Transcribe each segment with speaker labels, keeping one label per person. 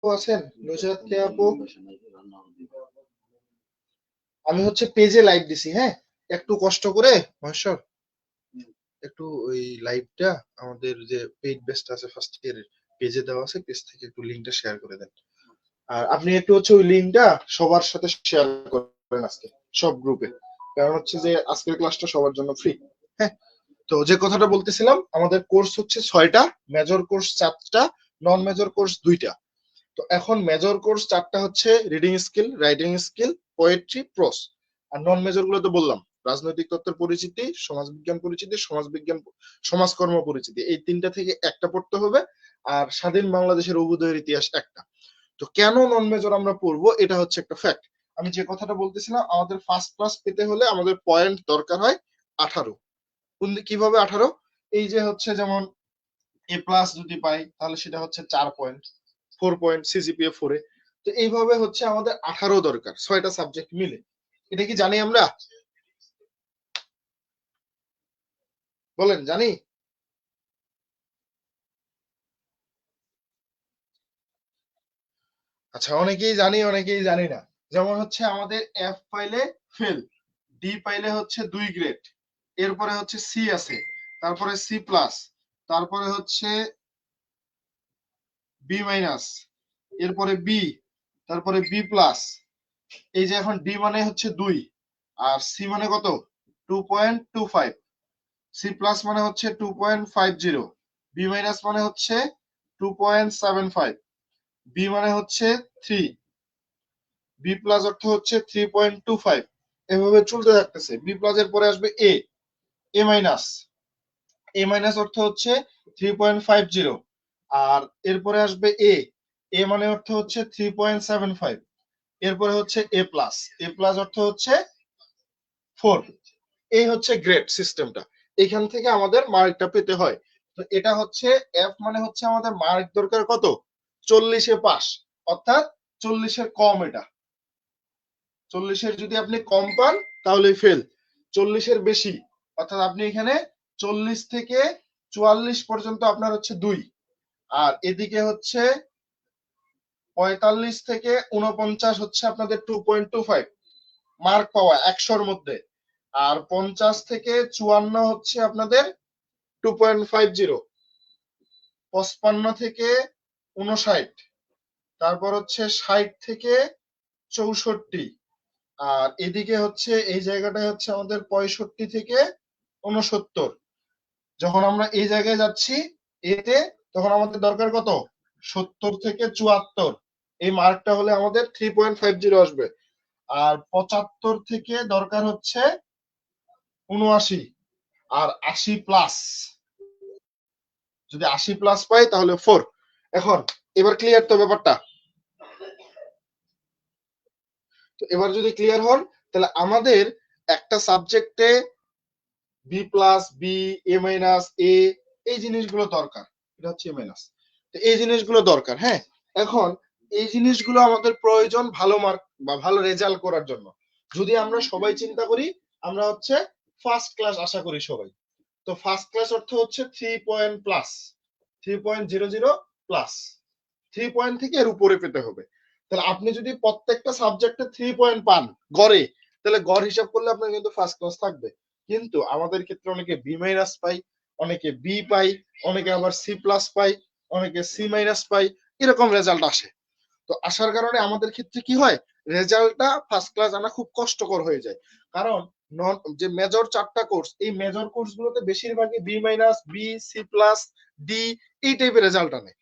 Speaker 1: আছেন নুসরাত কে আপু? আমি হচ্ছে পেজে লাইভ দিছি, হ্যাঁ। একটু কষ্ট করে মহেশ্বর, একটু ওই লাইভটা আমাদের যে পেইড বেসটা আছে ফার্স্ট ইয়ারের পেজে দেওয়া আছে, পেজ থেকে একটু লিংকটা শেয়ার করে দেন। আর আপনি একটু হচ্ছে ওই লিংকটা সবার সাথে শেয়ার করেন আজকে, সব গ্রুপে। কারণ হচ্ছে যে আজকের ক্লাসটা সবার জন্য ফ্রি। হ্যাঁ, তো যে কথাটা বলতেছিলাম, আমাদের কোর্স হচ্ছে 6টা, মেজর কোর্স 4টা, নন মেজর কোর্স 2টা। তো এখন মেজর কোর্স 4টা হচ্ছে reading skill, writing skill, poetry, prose. আর নন মেজর গুলো তো বললাম, রাজনৈতিক তত্ত্বের পরিচিতি, সমাজবিজ্ঞান পরিচিতি, সমাজবিজ্ঞান, সমাজকর্ম পরিচিতি, এই 3টা থেকে একটা পড়তে হবে। আর স্বাধীন বাংলাদেশের অভ্যুদয়ের ইতিহাস একটা। তো কেন নন মেজর আমরা পড়বো, এটা হচ্ছে একটা ফ্যাক্ট। আমি যে কথাটা বলতেছিলাম, আমাদের ফার্স্ট ক্লাস পেতে হলে আমাদের পয়েন্ট দরকার হয় 18। কিভাবে 18? এই যে হচ্ছে যেমন এ প্লাস যদি পাই তাহলে সেটা হচ্ছে 4 পয়েন্ট, 4 পয়েন্ট সিজিপিএ 4-এ। তো এইভাবে হচ্ছে আমাদের 18 দরকার 6টা সাবজেক্ট মিলে। এটা কি জানি আমরা? বলেন, জানি? আচ্ছা, অনেকেই জানি অনেকেই জানি না। যেমন হচ্ছে আমাদের এফ পাইলে ফেল, ডি পাইলে হচ্ছে 2 গ্রেড, এরপরে হচ্ছে সি আছে, তারপরে সি প্লাস, তারপরে হচ্ছে বি মাইনাস, এরপরে বি, তারপরে বি প্লাস। এই যে এখন ডি মানে হচ্ছে 2, আর সি মানে কত? 2.25। সি প্লাস মানে হচ্ছে 2.50, বি মাইনাস মানে হচ্ছে 2.75, বি মানে হচ্ছে 3, বি প্লাস অর্থ হচ্ছে 3.25। এভাবে চলতে থাকতেছে। বি প্লাস এর পরে আসবে এ, এ মাইনাস, এ মাইনাস অর্থ হচ্ছে 3.50। আর এরপরে আসবে এ, এ মানে অর্থ হচ্ছে 3.75। এরপরে হচ্ছে এ প্লাস, এ প্লাস অর্থ হচ্ছে 4। এই হচ্ছে গ্রেড সিস্টেমটা। এখান থেকে আমাদের মার্কটা পেতে হয়। তো এটা হচ্ছে এফ মানে হচ্ছে আমাদের মার্ক দরকার কত? 40-এ পাস, অর্থাৎ 40-এর কম। এটা 40-এর যদি আপনি কম পান তাহলে ফেল, 40-এর বেশি অর্থাৎ আপনি এখানে 40 থেকে 44 পর্যন্ত আপনার হচ্ছে 2। আর এদিকে হচ্ছে 45 থেকে 49 হচ্ছে আপনাদের 2.25 মার্ক পাওয়া 100-র মধ্যে। আর 50 থেকে 54 হচ্ছে আপনাদের 2.50। 55 থেকে 59, তারপর হচ্ছে 60 থেকে 64। আর এদিকে হচ্ছে এই জায়গাটায় হচ্ছে আমাদের 65 থেকে 69। যখন আমরা এই জায়গায় যাচ্ছি এতে, তখন আমাদের দরকার কত? 70 থেকে 74। এই মার্কটা হলে আমাদের 3.50 আসবে। আর 75 থেকে দরকার হচ্ছে 79, আর 80 প্লাস। যদি 80 প্লাস পাই তাহলে 4। এখন এবার ক্লিয়ার তো ব্যাপারটা? তো এবার যদি ক্লিয়ার হন, তাহলে আমাদের একটা সাবজেক্টে বি প্লাস, বি, এ মাইনাস, এ, এই জিনিসগুলো দরকার। এটা হচ্ছে এ মাইনাস। তো এই জিনিসগুলো দরকার, হ্যাঁ। এখন এই জিনিসগুলো আমাদের প্রয়োজন ভালো মার্ক বা ভালো রেজাল্ট করার জন্য। যদি আমরা সবাই চিন্তা করি, আমরা হচ্ছে ফার্স্ট ক্লাস আশা করি সবাই। তো ফার্স্ট ক্লাস অর্থ হচ্ছে 3 পয়েন্ট প্লাস, 3.00 প্লাস, 3 পয়েন্ট থেকে এর উপরে পেতে হবে। তাহলে আপনি যদি প্রত্যেকটা সাবজেক্টে 3 পয়েন্ট পান গড়ে, তাহলে গড় হিসাব করলে আপনার কিন্তু ফার্স্ট ক্লাস থাকবে। কিন্তু আমাদের ক্ষেত্রে অনেকে বি মাইনাস পাই, অনেকে বি পাই, অনেকে আবার সি প্লাস পাই, অনেকে সি মাইনাস পাই, এরকম রেজাল্ট আসে। তো আসার কারণে আমাদের ক্ষেত্রে কি হয়, রেজাল্টটা ফার্স্ট ক্লাস আনা খুব কষ্টকর হয়ে যায়। কারণ নন যে মেজর 4টা কোর্স, এই মেজর কোর্স গুলোতে বেশিরভাগই B minus, B, C plus, D, এই টাইপের রেজাল্ট আনে।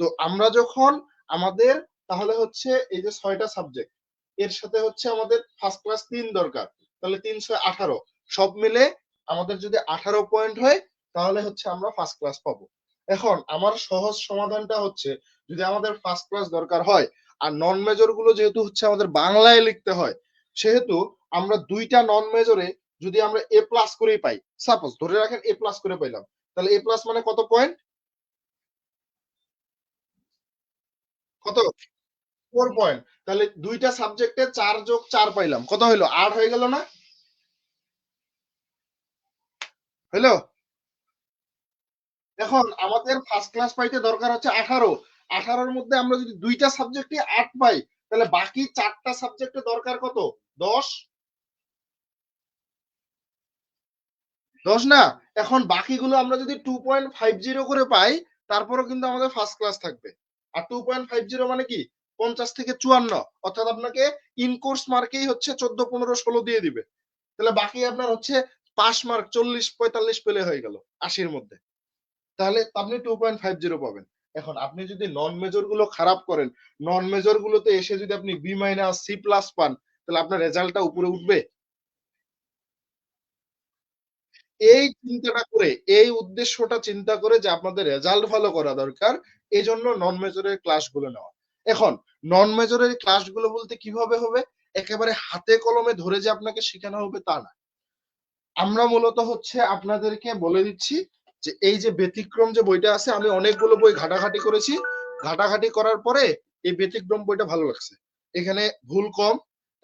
Speaker 1: তো আমরা যখন আমাদের তাহলে হচ্ছে এই যে 6টা সাবজেক্ট, এর সাথে হচ্ছে আমাদের ফার্স্ট ক্লাস 3 দরকার, তাহলে 3 6 18 সব মিলে আমাদের যদি 18 পয়েন্ট হয় তাহলে হচ্ছে আমরা ফার্স্ট ক্লাস পাবো। এখন আমার সহজ সমাধানটা হচ্ছে, যদি আমাদের ফার্স্ট ক্লাস দরকার হয় আর নন মেজর গুলো যেহেতু হচ্ছে আমাদের বাংলায় লিখতে হয়, সেহেতু আমরা 2টা নন মেজরে যদি আমরা এ প্লাস করেই পাই, সাপোজ ধরে রাখেন এ প্লাস করে পাইলাম, তাহলে এ প্লাস মানে কত পয়েন্ট? কত? 4 পয়েন্ট। তাহলে 2টা সাবজেক্টে 4+4 পাইলাম, কত হইলো? 8 হয়ে গেল না? হইলো? এখন আমাদের ফার্স্ট ক্লাস পাইতে দরকার হচ্ছে 18। 18-র মধ্যে আমরা যদি 2টা সাবজেক্টে 8 পাই, তাহলে বাকি 4টা সাবজেক্টে দরকার কত? 10 10 না। এখন বাকিগুলো আমরা যদি 2.50 করে পাই, তারপরেও কিন্তু আমাদের ফার্স্ট ক্লাস থাকবে। আর 2.50 মানে কি 50 থেকে 54, অর্থাৎ আপনাকে ইন কোর্স মার্কেই হচ্ছে 14, 15, 16 দিয়ে দিবে। তাহলে বাকি আপনার হচ্ছে পাস মার্ক 40, 45 পেলে হয়ে গেল 80-র মধ্যে। তাহলে আপনি 2.50 পাবেন। এখন আপনি যদি নন মেজর গুলো খারাপ করেন, নন মেজর গুলোতে এসে যদি আপনি বি মাইনাস সি প্লাস পান, তাহলে আপনার রেজাল্টটা উপরে উঠবে? এই চিন্তাটা করে, এই উদ্দেশ্যটা চিন্তা করে যে আপনাদের রেজাল্ট ভালো করা দরকার, এই জন্য নন মেজরের ক্লাসগুলো নেওয়া। এখন নন মেজরের ক্লাসগুলো বলতে কিভাবে হবে? একেবারে হাতে কলমে ধরে যে আপনাকে শেখানো হবে তা না। আমরা মূলত হচ্ছে আপনাদেরকে বলে দিচ্ছি যে এই যে ব্যতিক্রম যে বইটা আছে, আমি অনেকগুলো বই ঘাটাঘাটি করেছি। ঘাটাঘাটি করার পরে এই ব্যতিক্রম বইটা ভালো লাগছে। এখানে ভুল কম,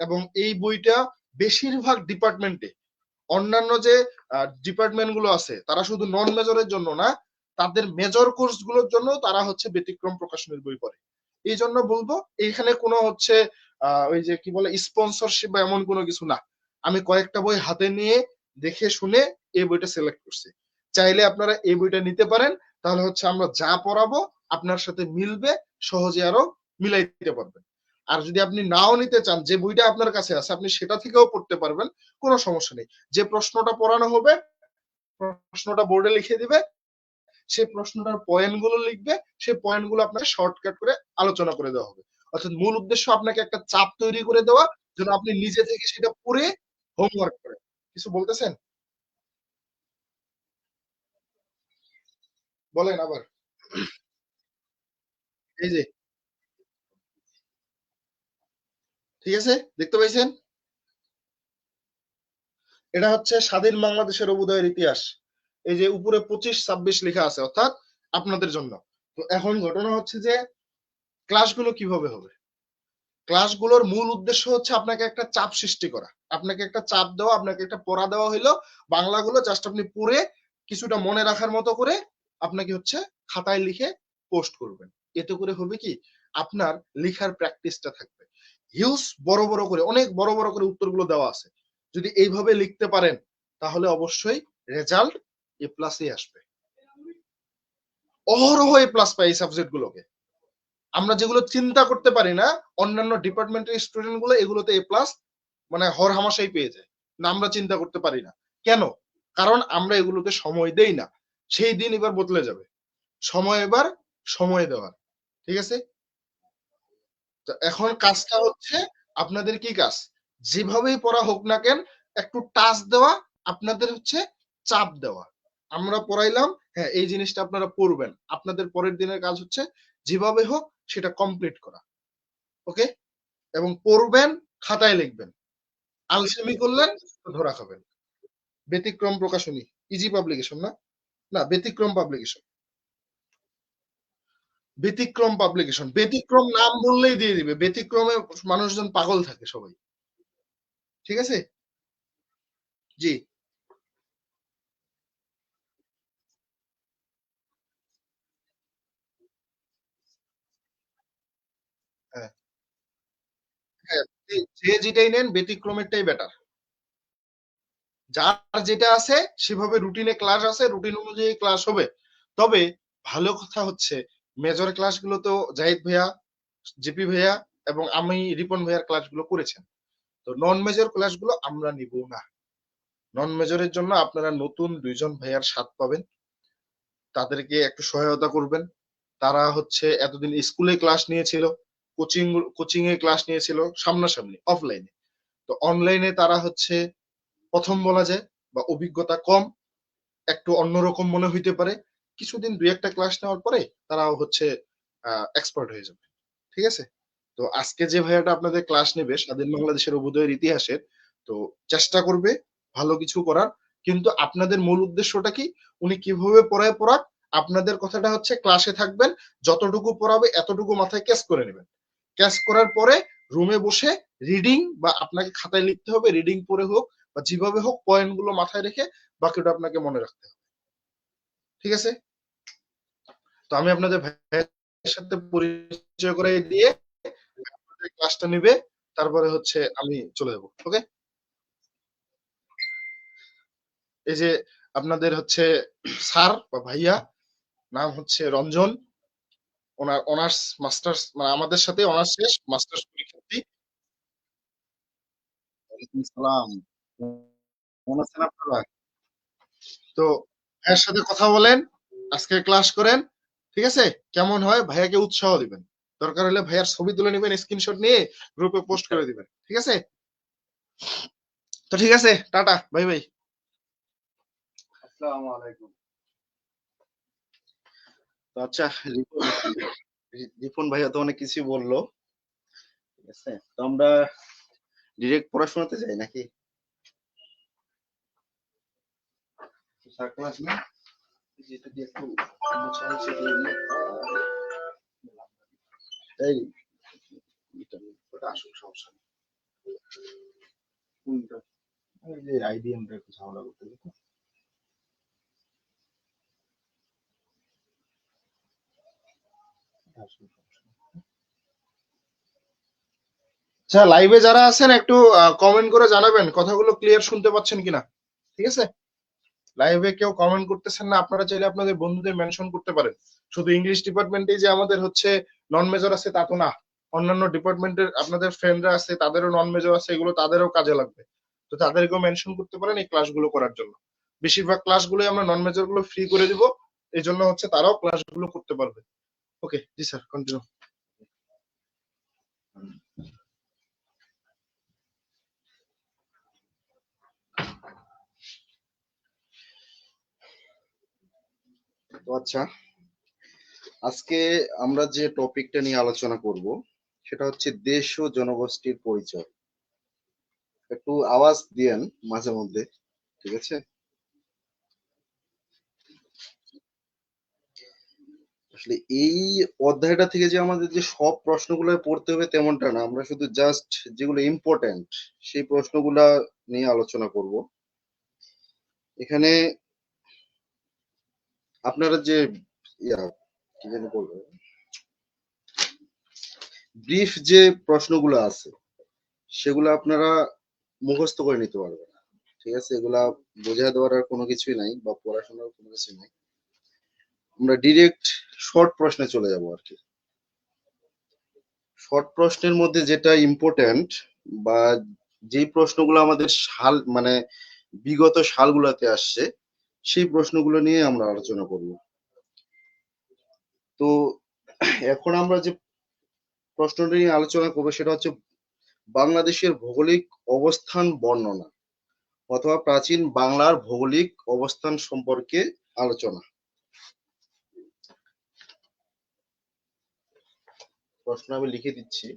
Speaker 1: এবং এই বইটা বেশিরভাগ ডিপার্টমেন্টে, অন্যান্য যে ডিপার্টমেন্ট গুলো আছে তারা শুধু নন মেজরের জন্য না, তাদের মেজর কোর্স গুলোর জন্য তারা হচ্ছে ব্যতিক্রম প্রকাশনের বই পড়ে। এই জন্য বলবো এইখানে কোনো হচ্ছে ওই যে কি বলে স্পন্সরশিপ বা এমন কোনো কিছু না। আমি কয়েকটা বই হাতে নিয়ে দেখে শুনে এই বইটা সিলেক্ট করছি। চাইলে আপনারা এই বইটা নিতে পারেন, তাহলে হচ্ছে আমরা যা পড়াবো আপনার সাথে মিলবে, সহজে আরো মিলাই দিতে পারবেন। আর যদি আপনি নাও নিতে চান, যে বইটা আপনার কাছে আছে আপনি সেটা থেকেও পড়তে পারবেন, কোনো সমস্যা নেই। যে প্রশ্নটা পড়ানো হবে প্রশ্নটা বোর্ডে লিখে দিবে, সেই প্রশ্নটার পয়েন্ট গুলো লিখবে, সেই পয়েন্ট গুলো আপনাকে শর্টকাট করে আলোচনা করে দেওয়া হবে। অর্থাৎ মূল উদ্দেশ্য আপনাকে একটা চাপ তৈরি করে দেওয়া, যেন আপনি নিজে থেকে সেটা পড়ে হোমওয়ার্ক করেন। কিছু বলতেছেন? বলেন আবার। এই যে, ঠিক আছে, দেখতে পাইছেন? এটা হচ্ছে স্বাধীন বাংলাদেশের অভ্যুদয়ের ইতিহাস। এই যে উপরে 25-26 লেখা আছে, অর্থাৎ আপনাদের জন্য। তো এখন ঘটনা হচ্ছে যে ক্লাসগুলো কিভাবে হবে? ক্লাসগুলোর মূল উদ্দেশ্য হচ্ছে আপনাকে একটা চাপ সৃষ্টি করা, আপনাকে একটা চাপ দেওয়া, আপনাকে একটা পড়া দেওয়া হইলো, বাংলাগুলো জাস্ট আপনি পড়ে কিছুটা মনে রাখার মতো করে আপনাকে হচ্ছে খাতায় লিখে পোস্ট করবেন। এতে করে হবে কি আপনার লেখার প্র্যাকটিসটা থাকবে। হিউজ বড় বড় করে, অনেক বড় বড় করে উত্তরগুলো দেওয়া আছে। যদি এইভাবে লিখতে পারেন তাহলে অবশ্যই রেজাল্ট এ প্লাসই আসবে। অহরহ এ প্লাস পাই এই সাবজেক্ট গুলোকে। আমরা যেগুলো চিন্তা করতে পারি না, অন্যান্য ডিপার্টমেন্টের স্টুডেন্ট গুলো এগুলোতে এ প্লাস মানে হর হামাশাই পেয়ে যায়, না আমরা চিন্তা করতে পারি না। কেন? কারণ আমরা এগুলোতে সময় দেই না। সেই দিন এবার বদলে যাবে, সময় এবার সময় দেওয়ার। ঠিক আছে? তো এখন কাজটা হচ্ছে আপনাদের কি কাজ, যেভাবেই পড়া হোক না কেন একটু টাচ দেওয়া, আপনাদের হচ্ছে চাপ দেওয়া। আমরা পড়াইলাম, হ্যাঁ এই জিনিসটা আপনারা পড়বেন, আপনাদের পরের দিনের কাজ হচ্ছে যেভাবে হোক সেটা কমপ্লিট করা। ওকে? এবং পড়বেন, খাতায় লিখবেন। আলসেমি করলেন তো ধরা খাবেন। ব্যতিক্রম প্রকাশনী, ইজি পাবলিকেশন না? না, ব্যতিক্রম পাবলিকেশন। ব্যতিক্রম পাবলিকেশন, ব্যতিক্রম নাম বললেই দিয়ে দিবে। ব্যতিক্রমে মানুষজন পাগল থাকে সবাই। ঠিক আছে? জি। হ্যাঁ, হ্যাঁ, যে যেটাই নেন ব্যতিক্রমেরটাই বেটার। যার যেটা আছে সেভাবে রুটিনে ক্লাস আছে, রুটিন অনুযায়ী ক্লাস হবে। তবে ভালো কথা হচ্ছে মেজর ক্লাসগুলো তো জাহিদ ভাইয়া, জিপি ভাইয়া এবং আমি রিপন ভাইয়ার ক্লাসগুলো করেছেন। তো নন মেজর ক্লাসগুলো আমরা নিব না। নন মেজরের জন্য আপনারা নতুন 2 জন ভাইয়ার সাথ পাবেন, তাদেরকে একটু সহায়তা করবেন। তারা হচ্ছে এতদিন স্কুলে ক্লাস নিয়েছিল, কোচিং কোচিং এ ক্লাস নিয়েছিল সামনাসামনি অফলাইনে। তো অনলাইনে তারা হচ্ছে প্রথম বলা যায় বা অভিজ্ঞতা কম, একটু অন্যরকম মনে হইতে পারে। কিছুদিন 2-1টা ক্লাস নেওয়ার পরে তারাও হচ্ছে এক্সপার্ট হয়ে যাবে। ঠিক আছে? তো আজকে যে ভাইয়াটা আপনাদের ক্লাস নেবে স্বাধীন বাংলাদেশের অভ্যুদয়ের ইতিহাসের, তো চেষ্টা করবে ভালো কিছু করার। কিন্তু আপনাদের মূল উদ্দেশ্যটা কি? উনি কিভাবে পড়ায় পড়াক, আপনাদের কথাটা হচ্ছে ক্লাসে থাকবেন, যতটুকু পড়াবে এতটুকু মাথায় ক্যাচ করে নেবেন। ক্যাচ করার পরে রুমে বসে রিডিং বা আপনাকে খাতায় লিখতে হবে, রিডিং পড়ে হোক বা যেভাবে হোক পয়েন্ট গুলো মাথায় রেখে বাকিটা আপনাকে মনে রাখতে হবে। ঠিক আছে? তো আমি আপনাদের সাথে পরিচয় করে দিয়ে ক্লাসটা নিবে, তারপরে হচ্ছে আমি চলে যাব। ওকে, এই যে আপনাদের হচ্ছে স্যার বা ভাইয়া, নাম হচ্ছে রঞ্জন, ওনার অনার্স মাস্টার্স মানে আমাদের সাথে অনার্স শেষ, মাস্টার্স পরীক্ষার্থী। ওয়ালাইকুম সালাম। কেমন আছেন আপনারা? তো ভাইয়ের সাথে কথা বলেন, আজকে ক্লাস করেন, ঠিক আছে? কেমন হয় ভাইয়াকে উৎসাহ দিবেন। দরকার হলে ভাইয়ার ছবি তুলে নেবেন, স্ক্রিনশট নিয়ে গ্রুপে পোস্ট করে দিবেন, ঠিক আছে? তো ঠিক আছে, টাটা, বাই বাই। আসসালামু আলাইকুম। তো আচ্ছা, রিপন ভাইয়া তো অনেক কিছু বললো, ঠিক আছে? তো আমরা ডিরেক্ট পড়াশোনাতে যাই নাকি? স্যার ক্লাস না, যেটা দিয়ে একটু মোছামুছি করে নিয়ে, এই ওটা আসল সমস্যা নেই। কোনটা? ওই যে আইডিএম টা একটু ঝামেলা করতে দিত। আসল সমস্যা নেই। আচ্ছা, লাইভে যারা আছেন একটু কমেন্ট করে জানাবেন কথাগুলো ক্লিয়ার শুনতে পাচ্ছেন কিনা, ঠিক আছে? লাইভে কেউ কমেন্ট করতেছেন না, আপনারা চাইলে আপনাদের বন্ধুদের মেনশন করতে পারেন। শুধু ইংলিশ ডিপার্টমেন্টে যে আমাদের হচ্ছে নন মেজর আছে তা তো না, অন্যান্য ডিপার্টমেন্টের আপনাদের ফ্রেন্ডরা আছে, তাদেরও নন মেজর আছে, এগুলো তাদেরও কাজে লাগবে। তো তাদেরকেও মেনশন করতে পারেন এই ক্লাসগুলো করার জন্য। বেশিরভাগ ক্লাসগুলোই আমরা নন মেজর গুলো ফ্রি করে দিব, এই জন্য হচ্ছে তারাও ক্লাসগুলো করতে পারবে। ওকে, জি স্যার, কন্টিনিউ। তো আচ্ছা, আজকে আমরা যে টপিকটা নিয়ে আলোচনা করব সেটা হচ্ছে দেশ ও জনগোষ্ঠীর পরিচয়। একটু আওয়াজ দিয়েন মাঝে মধ্যে, ঠিক আছে? আসলে এই অধ্যায়টা থেকে যে আমাদের যে সব প্রশ্নগুলো পড়তে হবে তেমনটা না, আমরা শুধু জাস্ট যেগুলো ইম্পর্টেন্ট সেই প্রশ্নগুলা নিয়ে আলোচনা করব এখানে। আপনারা যে ইয়া কি জানি বলবো, ব্রিফ যে প্রশ্নগুলো আছে সেগুলো আপনারা মুখস্থ করে নিতে পারবেন, ঠিক আছে? এগুলা বোঝা দেওয়ার আর কোনো কিছুই নাই বা পড়াশোনার কোনো কিছু নাই। আমরা ডিরেক্ট শর্ট প্রশ্নে চলে যাব আর কি। শর্ট প্রশ্নের মধ্যে যেটা ইম্পর্টেন্ট বা যেই প্রশ্নগুলো আমাদের সাল মানে বিগত সালগুলোতে আসছে সেই প্রশ্নগুলো নিয়ে আমরা আলোচনা করব। তো এখন আমরা যে প্রশ্নটা নিয়ে আলোচনা করবো সেটা হচ্ছে বাংলাদেশের ভৌগোলিক অবস্থান বর্ণনা অথবা প্রাচীন বাংলার ভৌগোলিক অবস্থান সম্পর্কে আলোচনা। প্রশ্ন আমি লিখে দিচ্ছি।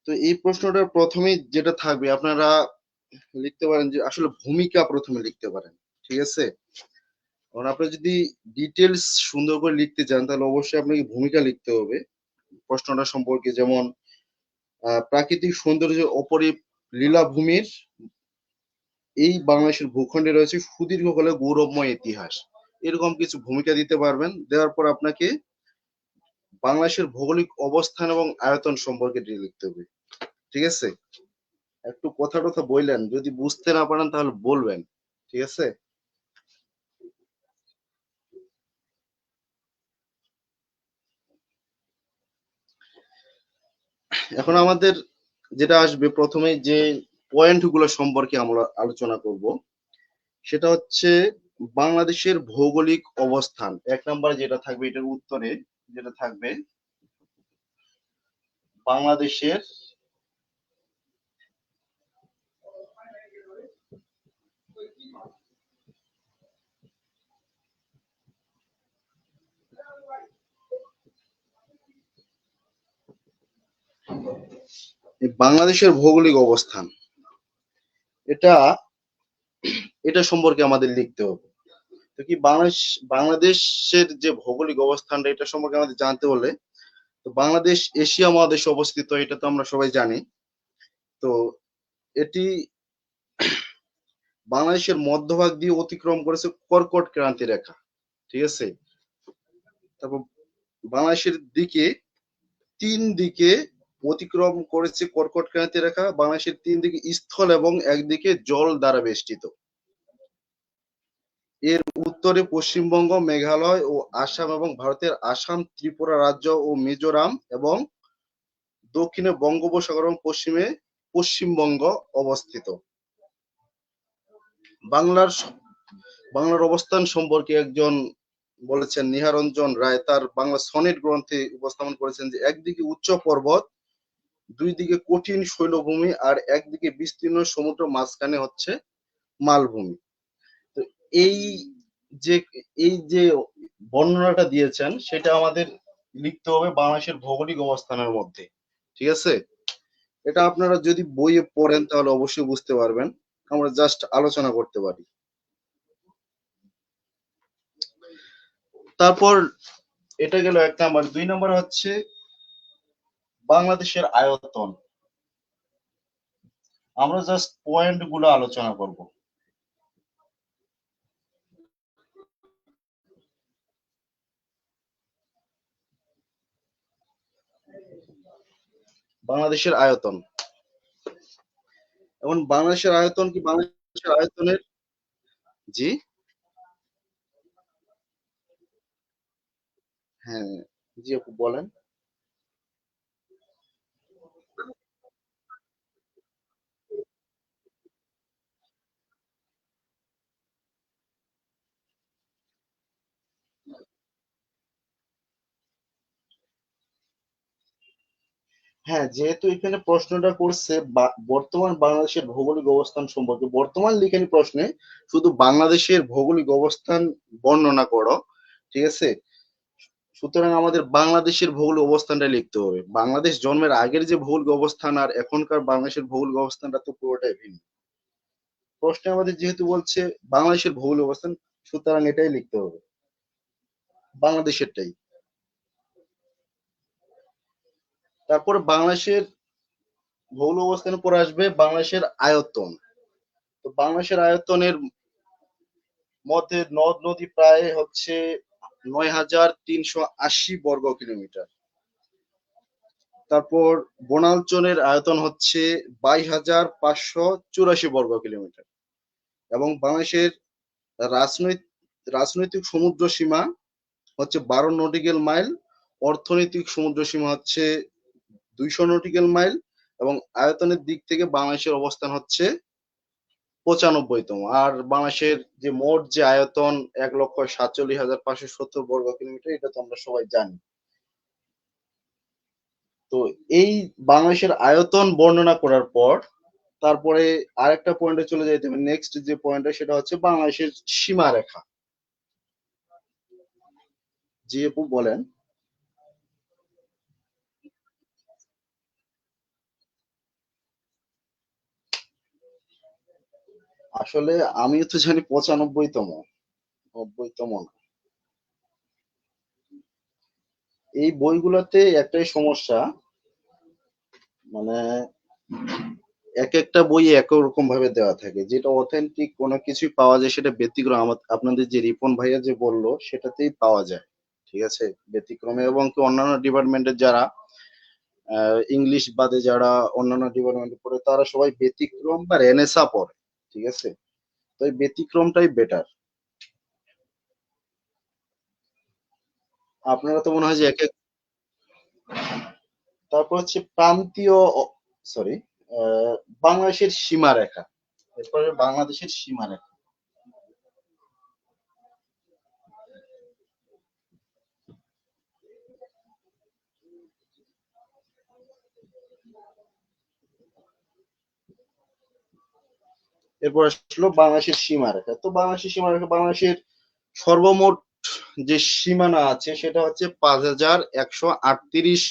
Speaker 1: তো এই প্রশ্নটার প্রথমেই যেটা থাকবে আপনারা লিখতে পারেন যে আসলে ভূমিকা প্রথমে লিখতে পারেন, ঠিক আছে? কারণ আপনি যদি ডিটেলস সুন্দর করে লিখতে চান তাহলে অবশ্যই আপনাকে ভূমিকা লিখতে হবে প্রশ্নটা সম্পর্কে। যেমন প্রাকৃতিক সৌন্দর্যের অপরিপ লীলাভূমির এই বাংলাদেশের ভূখণ্ডে রয়েছে সুদীর্ঘ হলে গৌরবময় ইতিহাস, এরকম কিছু ভূমিকা দিতে পারবেন। দেওয়ার পর আপনাকে বাংলাদেশের ভৌগোলিক অবস্থান এবং আয়তন সম্পর্কে লিখতে হবে, ঠিক আছে? একটু কথা টথা বললেন, যদি বুঝতে না পারেন তাহলে বলবেন, ঠিক আছে? এখন আমাদের যেটা আসবে প্রথমে যে পয়েন্ট গুলো সম্পর্কে আমরা আলোচনা করব সেটা হচ্ছে বাংলাদেশের ভৌগোলিক অবস্থান। এক নম্বরে যেটা থাকবে, এটার উত্তরে যেটা থাকবে বাংলাদেশের
Speaker 2: বাংলাদেশের ভৌগোলিক অবস্থান, এটা এটা সম্পর্কে আমাদের লিখতে হবে। তো কি বাংলাদেশের যে ভৌগোলিক অবস্থানটা, এটা সম্পর্কে আমাদের জানতে হলে, তো বাংলাদেশ এশিয়া মহাদেশে অবস্থিত, এটা তো আমরা সবাই জানি। তো এটি বাংলাদেশের মধ্যভাগ দিয়ে অতিক্রম করেছে কর্কট ক্রান্তি রেখা, ঠিক আছে। তারপর বাংলাদেশের তিন দিকে অতিক্রম করেছে কর্কট ক্রান্তি রেখা। বাংলাদেশের তিন দিকে স্থল এবং একদিকে জল দ্বারা বেষ্টিত। এর উত্তরে পশ্চিমবঙ্গ, মেঘালয় ও আসাম এবং ভারতের আসাম, ত্রিপুরা রাজ্য ও মিজোরাম, এবং দক্ষিণে বঙ্গোপসাগর এবং পশ্চিমে পশ্চিমবঙ্গ অবস্থিত। বাংলার অবস্থান সম্পর্কে একজন বলেছেন, নিহারঞ্জন রায় তার বাংলা সনেট গ্রন্থে উপস্থাপন করেছেন যে একদিকে উচ্চ পর্বত, দুই দিকে কঠিন শৈলভূমি, আর একদিকে বিস্তীর্ণ সমুদ্র, মাঝখানে হচ্ছে মালভূমি। তো এই যে এই যে বর্ণনাটা দিয়েছেন, সেটা আমাদের লিখতে হবে বাংলাদেশের ভৌগোলিক অবস্থানের মধ্যে, ঠিক আছে। এটা আপনারা যদি বইয়ে পড়েন তাহলে অবশ্যই বুঝতে পারবেন, আমরা জাস্ট আলোচনা করতে পারি। তারপর এটা গেল 1 নাম্বার। 2 নাম্বার হচ্ছে বাংলাদেশের আয়তন। আমরা জাস্ট পয়েন্ট গুলো আলোচনা করব। বাংলাদেশের আয়তন, এখন বাংলাদেশের আয়তন কি, বাংলাদেশের আয়তনের, জি হ্যাঁ, জি আপু বলেন। হ্যাঁ, যেহেতু এখানে প্রশ্নটা করছে বর্তমান বাংলাদেশের ভৌগোলিক অবস্থান সম্পর্কে, বর্তমান লিখেনি প্রশ্নে শুধু বাংলাদেশের ভৌগোলিক অবস্থান বর্ণনা করো, ঠিক আছে। সুতরাং আমাদের বাংলাদেশের ভৌগোলিক অবস্থানটা লিখতে হবে। বাংলাদেশ জন্মের আগের যে ভৌগোলিক অবস্থান আর এখনকার বাংলাদেশের ভৌগোলিক অবস্থানটা তো পুরোটাই ভিন্ন। প্রশ্নে আমাদের যেহেতু বলছে বাংলাদেশের ভৌগোলিক অবস্থান, সুতরাং এটাই লিখতে হবে, বাংলাদেশেরটাই। তারপর বাংলাদেশের ভৌগোলিক অবস্থানের পর আসবে বাংলাদেশের আয়তন। তো বাংলাদেশের আয়তনের মধ্যে নদ নদী প্রায় হচ্ছে 9,380 বর্গ কিলোমিটার। তারপর বনাঞ্চলের আয়তন হচ্ছে 22,584 বর্গ কিলোমিটার। এবং বাংলাদেশের রাজনৈতিক রাজনৈতিক সমুদ্র সীমা হচ্ছে 12 নটিক্যাল মাইল, অর্থনৈতিক সমুদ্র সীমা হচ্ছে 200 নটিক্যাল মাইল, এবং আয়তনের দিক থেকে বাংলাদেশের অবস্থান হচ্ছে 95তম। আর বাংলাদেশের যে মোট যে আয়তন 1,47,570 বর্গ কিলোমিটার, এটা তো আমরা সবাই জানি। তো এই বাংলাদেশের আয়তন বর্ণনা করার পর তারপরে আরেকটা পয়েন্টে চলে যাইতে হবে। নেক্সট যে পয়েন্টটা, সেটা হচ্ছে বাংলাদেশের সীমারেখা। জি আপু বলেন। আসলে আমি তো জানি 95তম, 90তম না। এই বইগুলোতে একটাই সমস্যা, মানে এক একটা বই এক এক রকম ভাবে দেওয়া থাকে, যেটা অথেন্টিক কোনো কিছুই পাওয়া যায় সেটা ব্যতিক্রম। আপনাদের যে রিপন ভাইয়া যে বললো সেটাতেই পাওয়া যায়, ঠিক আছে, ব্যতিক্রমে। এবং কি অন্যান্য ডিপার্টমেন্টের যারা ইংলিশ বাদে যারা অন্যান্য ডিপার্টমেন্টে পড়ে, তারা সবাই ব্যতিক্রম বা রেনেসা পড়ে, ঠিক আছে। তো এই ব্যতিক্রমটাই বেটার। আপনারা তো মনে হয় যে এক এক, তারপর হচ্ছে প্রান্তীয়, সরি, বাংলাদেশের সীমারেখা। এরপরে বাংলাদেশের সীমারেখা। এরপর আসলো বাংলাদেশের সীমারেখা। তো বাংলাদেশের সীমারেখা, বাংলাদেশের সর্বমোট যে সীমানা আছে সেটা হচ্ছে 5,138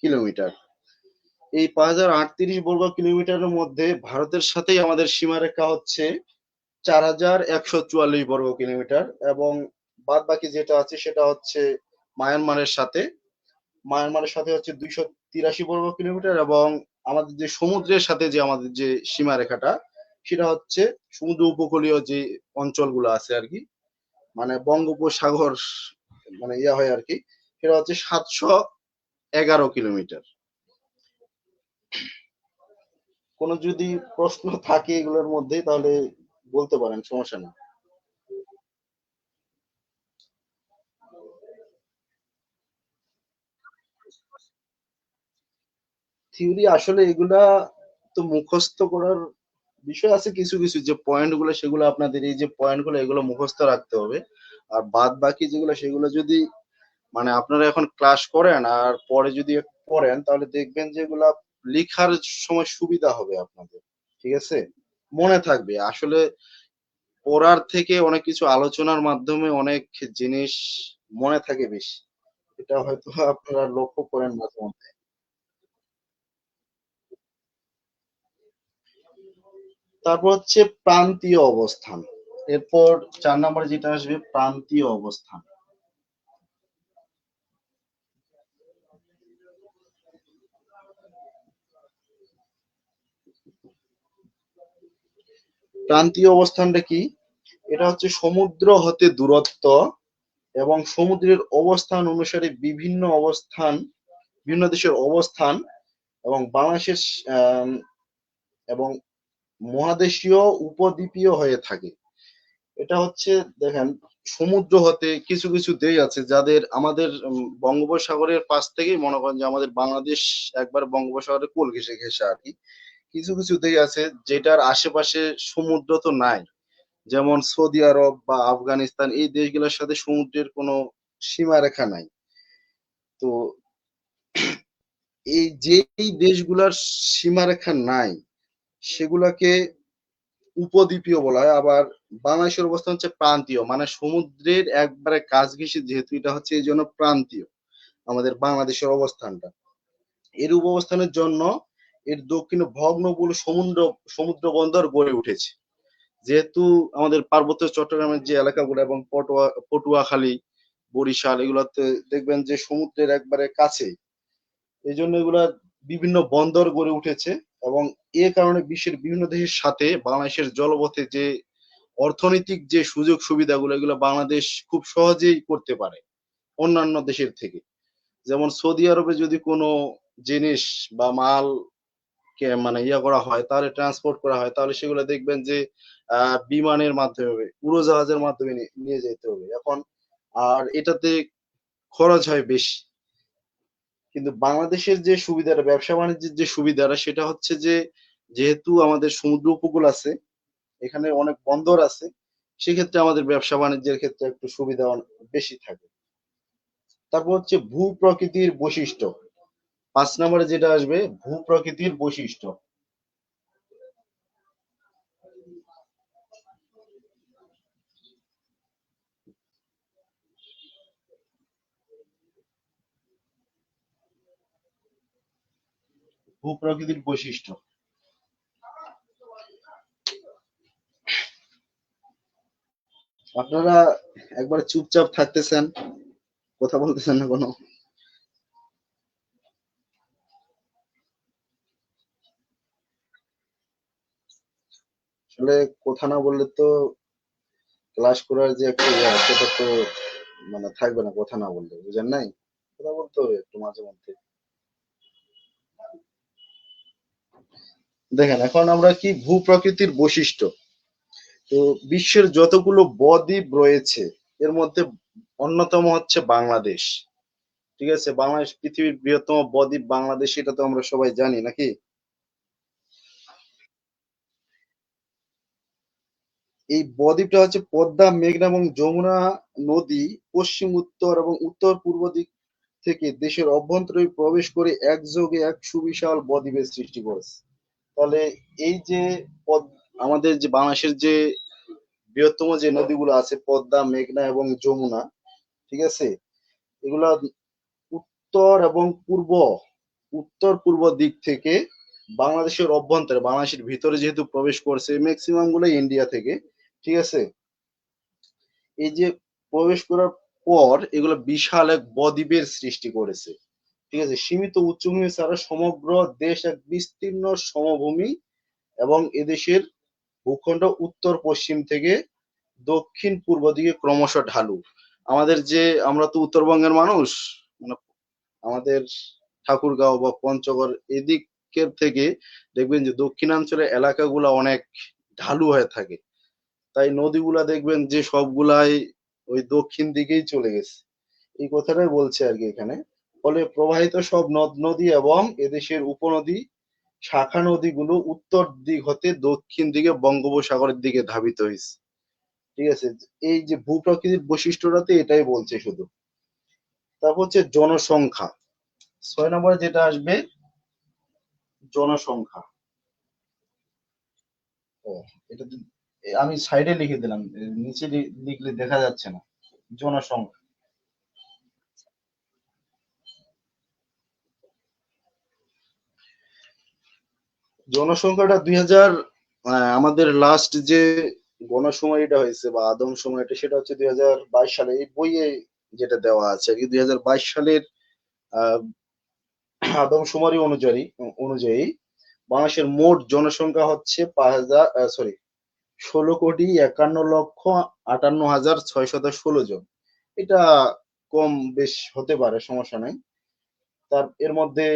Speaker 2: কিলোমিটার। এই 5038 বর্গ কিলোমিটারের মধ্যে ভারতের সাথেই আমাদের সীমারেখা হচ্ছে 4144 বর্গ কিলোমিটার, এবং বাদ বাকি যেটা আছে সেটা হচ্ছে মায়ানমারের সাথে। মায়ানমারের সাথে হচ্ছে 283 বর্গ কিলোমিটার, এবং আমাদের যে সমুদ্রের সাথে যে আমাদের যে সীমারেখাটা সেটা হচ্ছে সমুদ্র উপকূলীয় যে অঞ্চলগুলো আছে আর কি, মানে বঙ্গোপসাগর মানে ইয়া হয় আর কি, সেটা হচ্ছে 711 কিলোমিটার। কোনো যদি প্রশ্ন থাকে এগুলোর মধ্যে তাহলে বলতে পারেন, সমস্যা নেই। থিওরি আসলে এগুলা তো মুখস্থ করার বিষয় আছে, কিছু কিছু যে পয়েন্ট গুলো সেগুলো আপনাদের এই যে পয়েন্ট গুলো এগুলো মুখস্থ রাখতে হবে। আর বাদ বাকি যেগুলো সেগুলো যদি মানে আপনারা এখন ক্লাস করেন আর পরে যদি একটু পড়েন তাহলে দেখবেন যে এগুলা লেখার সময় সুবিধা হবে আপনাদের, ঠিক আছে, মনে থাকবে আসলে। পড়ার থেকে অনেক কিছু আলোচনার মাধ্যমে অনেক জিনিস মনে থাকে বেশি, এটা হয়তো আপনারা লক্ষ্য করেন মাঝে মধ্যে। তারপর হচ্ছে প্রান্তীয় অবস্থান। এরপর 4 নম্বরে যেটা আসবে প্রান্তীয় অবস্থান। প্রান্তীয় অবস্থানটা কি? এটা হচ্ছে সমুদ্র হতে দূরত্ব এবং সমুদ্রের অবস্থান অনুসারে বিভিন্ন দেশের অবস্থান এবং বাংলাদেশের আম, এবং মহাদেশীয় উপদ্বীপীয় হয়ে থাকে। এটা হচ্ছে দেখেন, সমুদ্র হতে কিছু কিছু দেশ আছে যাদের আমাদের বঙ্গোপসাগরের পাশ থেকেই মনে করেন যে আমাদের বাংলাদেশ একবার বঙ্গোপসাগরের কোল ঘেঁষে ঘেঁষে আর কি। কিছু কিছু দেশ আছে যেটার আশেপাশে সমুদ্র তো নাই, যেমন সৌদি আরব বা আফগানিস্তান, এই দেশগুলোর সাথে সমুদ্রের কোনো সীমারেখা নাই। তো এই দেশগুলার সীমারেখা নাই সেগুলাকে উপদ্বীপীয় বলা হয়। আবার বাংলাদেশের অবস্থান হচ্ছে প্রান্তীয়, মানে সমুদ্রের একবারে কাছ ঘেঁষে, যেহেতু এটা হচ্ছে এই জন্য প্রান্তীয় আমাদের বাংলাদেশের অবস্থানটা। এর অবস্থানের জন্য এর দক্ষিণে ভগ্নগুলো সমুদ্র বন্দর গড়ে উঠেছে। যেহেতু আমাদের পার্বত্য চট্টগ্রামের যে এলাকাগুলো এবং পটুয়াখালী, বরিশাল এগুলোতে দেখবেন যে সমুদ্রের একবারে কাছে, এই জন্য এগুলা বিভিন্ন বন্দর গড়ে উঠেছে। এবং এ কারণে বিশ্বের বিভিন্ন দেশের সাথে বাংলাদেশের জলপথে যে অর্থনৈতিক যে সুযোগ সুবিধাগুলো এগুলো বাংলাদেশ খুব সহজেই করতে পারে অন্যান্য দেশের থেকে। যেমন সৌদি আরবে যদি কোনো জিনিস বা মাল মানে ইয়া করা হয়, তাহলে ট্রান্সপোর্ট করা হয়, তাহলে সেগুলো দেখবেন যে বিমানের মাধ্যমে, উড়োজাহাজের মাধ্যমে নিয়ে যেতে হবে এখন। আর এটাতে খরচ হয় বেশি। কিন্তু বাংলাদেশের যে সুবিধাটা, ব্যবসা বাণিজ্যের যে সুবিধাটা, সেটা হচ্ছে যে যেহেতু আমাদের সমুদ্র উপকূল আছে, এখানে অনেক বন্দর আছে, সেক্ষেত্রে আমাদের ব্যবসা বাণিজ্যের ক্ষেত্রে একটু সুবিধা বেশি থাকে। তারপর হচ্ছে ভূ প্রকৃতির বৈশিষ্ট্য। 5 নম্বরে যেটা আসবে ভূ প্রকৃতির বৈশিষ্ট্য। ভূ প্রকৃতির বৈশিষ্ট্য, আপনারা একবার চুপচাপ থাকতেছেন, কথা বলতেছেন না কোনো। আসলে কথা না বললে তো ক্লাস করার যে একটা ইয়ে সেটা তো মানে থাকবে না, কথা না বললে, বুঝেন নাই? কথা বলতে হবে একটু মাঝে মধ্যে। দেখেন এখন আমরা কি ভূ প্রকৃতির বৈশিষ্ট্য। তো বিশ্বের যতগুলো বদ্বীপ রয়েছে এর মধ্যে অন্যতম হচ্ছে বাংলাদেশ, ঠিক আছে। বাংলাদেশ পৃথিবীর বৃহত্তম বদ্বীপ বাংলাদেশ, এটা তো আমরা সবাই জানি নাকি। এই বদ্বীপটা হচ্ছে পদ্মা, মেঘনা এবং যমুনা নদী পশ্চিম, উত্তর এবং উত্তর পূর্ব দিক থেকে দেশের অভ্যন্তরে প্রবেশ করে একযোগে এক সুবিশাল বদ্বীপের সৃষ্টি করেছে। তাহলে এই যে আমাদের যে বাংলাদেশের যে বৃহত্তম যে নদীগুলো আছে পদ্মা, মেঘনা এবং যমুনা, ঠিক আছে, এগুলা উত্তর এবং পূর্ব উত্তর পূর্ব দিক থেকে বাংলাদেশের অভ্যন্তরে, বাংলাদেশের ভিতরে যেহেতু প্রবেশ করছে, ম্যাক্সিমাম গুলো ইন্ডিয়া থেকে, ঠিক আছে। এই যে প্রবেশ করার পর এগুলো বিশাল এক বদ্বীপের সৃষ্টি করেছে, ঠিক আছে। সীমিত উচ্চভূমি ছাড়া সমগ্র দেশ এক বিস্তীর্ণ সমভূমি, এবং এদেশের ভূখণ্ড উত্তর পশ্চিম থেকে দক্ষিণ পূর্ব দিকে ক্রমশ ঢালু। আমাদের যে, আমরা তো উত্তরবঙ্গের মানুষ, মানে আমাদের ঠাকুরগাঁও বা পঞ্চগড় এদিকের থেকে দেখবেন যে দক্ষিণাঞ্চলের এলাকাগুলা অনেক ঢালু হয়ে থাকে, তাই নদীগুলা দেখবেন যে সবগুলাই ওই দক্ষিণ দিকেই চলে গেছে, এই কথাটাই বলছে আর কি এখানে। ফলে প্রবাহিত সব নদ নদী এবং এদেশের উপনদী শাখা নদীগুলো উত্তর দিক হতে দক্ষিণ দিকে বঙ্গোপসাগরের দিকে ধাবিত হয়েছে, ঠিক আছে। এই যে ভূপ্রাকৃতিক বৈশিষ্ট্যটাতে এটাই বলছে শুধু। তারপর হচ্ছে জনসংখ্যা, 6 নম্বরে যেটা আসবে জনসংখ্যা। ও, এটা আমি সাইডে লিখে দিলাম, নিচে লিখলে দেখা যাচ্ছে না। জনসংখ্যা, জনসংখ্যাটা 2000, আমাদের লাস্ট যে গণশুমারিটা হয়েছে বা আদমশুমারিটা, সেটা হচ্ছে 2022 সালে, এই বইয়ে যেটা দেওয়া আছে আর কি। 2022 সালের আহ, আদমশুমারি অনুযায়ী বাংলাদেশের মোট জনসংখ্যা হচ্ছে 5,000, 16,51,58,616 জন। এটা কম বেশ হতে পারে, সমস্যা নাই। তার এর মধ্যে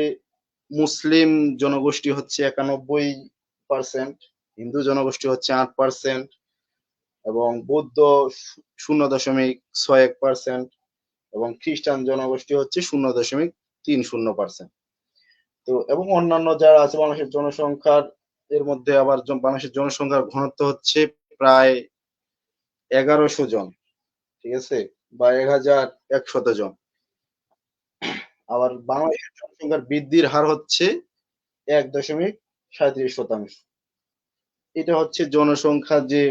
Speaker 2: মুসলিম জনগোষ্ঠী হচ্ছে 91%, হিন্দু জনগোষ্ঠী হচ্ছে 8%, এবং বৌদ্ধ 0.61%, এবং খ্রিস্টান জনগোষ্ঠী হচ্ছে 0.30%। তো এবং অন্যান্য যারা আছে বাংলাদেশের জনসংখ্যার, এর মধ্যে আবার বাংলাদেশের জনসংখ্যার ঘনত্ব হচ্ছে প্রায় 1100 জন, ঠিক আছে, বা 1100 জন। আবার বাংলাদেশের জনসংখ্যার বৃদ্ধির হার হচ্ছে 1.37%। এটা হচ্ছে জনসংখ্যা যে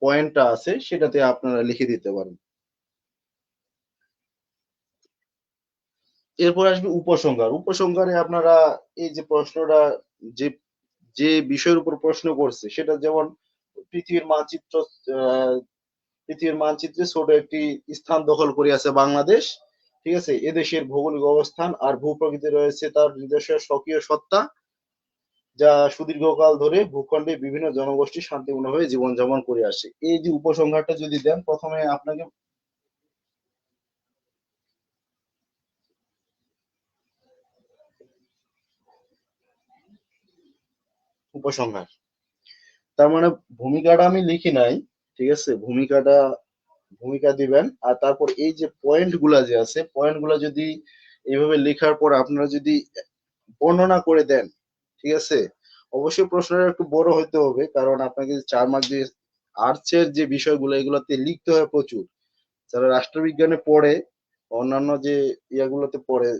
Speaker 2: পয়েন্টটা আছে সেটাতে আপনারা লিখে দিতে পারেন। এরপর আসবে উপসংহার। উপসংহারে আপনারা এই যে প্রশ্নটা, যে যে বিষয়ের উপর প্রশ্ন করছে সেটা যেমন পৃথিবীর মানচিত্র, আহ, পৃথিবীর মানচিত্রে ছোট একটি স্থান দখল করে আছে বাংলাদেশ, ঠিক আছে। এদেশের ভৌগোলিক অবস্থান আর ভূপ্রকৃতি রয়েছে তার নিজস্ব স্বকীয় সত্তা, যা সুদীর্ঘকাল ধরে ভূখণ্ডে বিভিন্ন জনগোষ্ঠী শান্তিপূর্ণভাবে জীবনযাপন করে আসে। এই যে উপসংহারটা যদি দেন, প্রথমে আপনাকে উপসংহার, তার মানে ভূমিকাটা আমি লিখি নাই, ঠিক আছে। ভূমিকা দিবেন, আর তারপর এই যে পয়েন্ট গুলা যে আছে, পয়েন্ট গুলা যদি এইভাবে লেখার পর আপনারা যদি বর্ণনা করে দেন, ঠিক আছে। অবশ্যই প্রশ্নটা একটু বড় হইতে হবে, কারণ আপনাকে 4 মার্ক দিয়ে আর্টসের যে বিষয়গুলো এগুলোতে লিখতে হয় প্রচুর। যারা রাষ্ট্রবিজ্ঞানে পড়ে, অন্যান্য যে ইয়াগুলোতে পড়ে,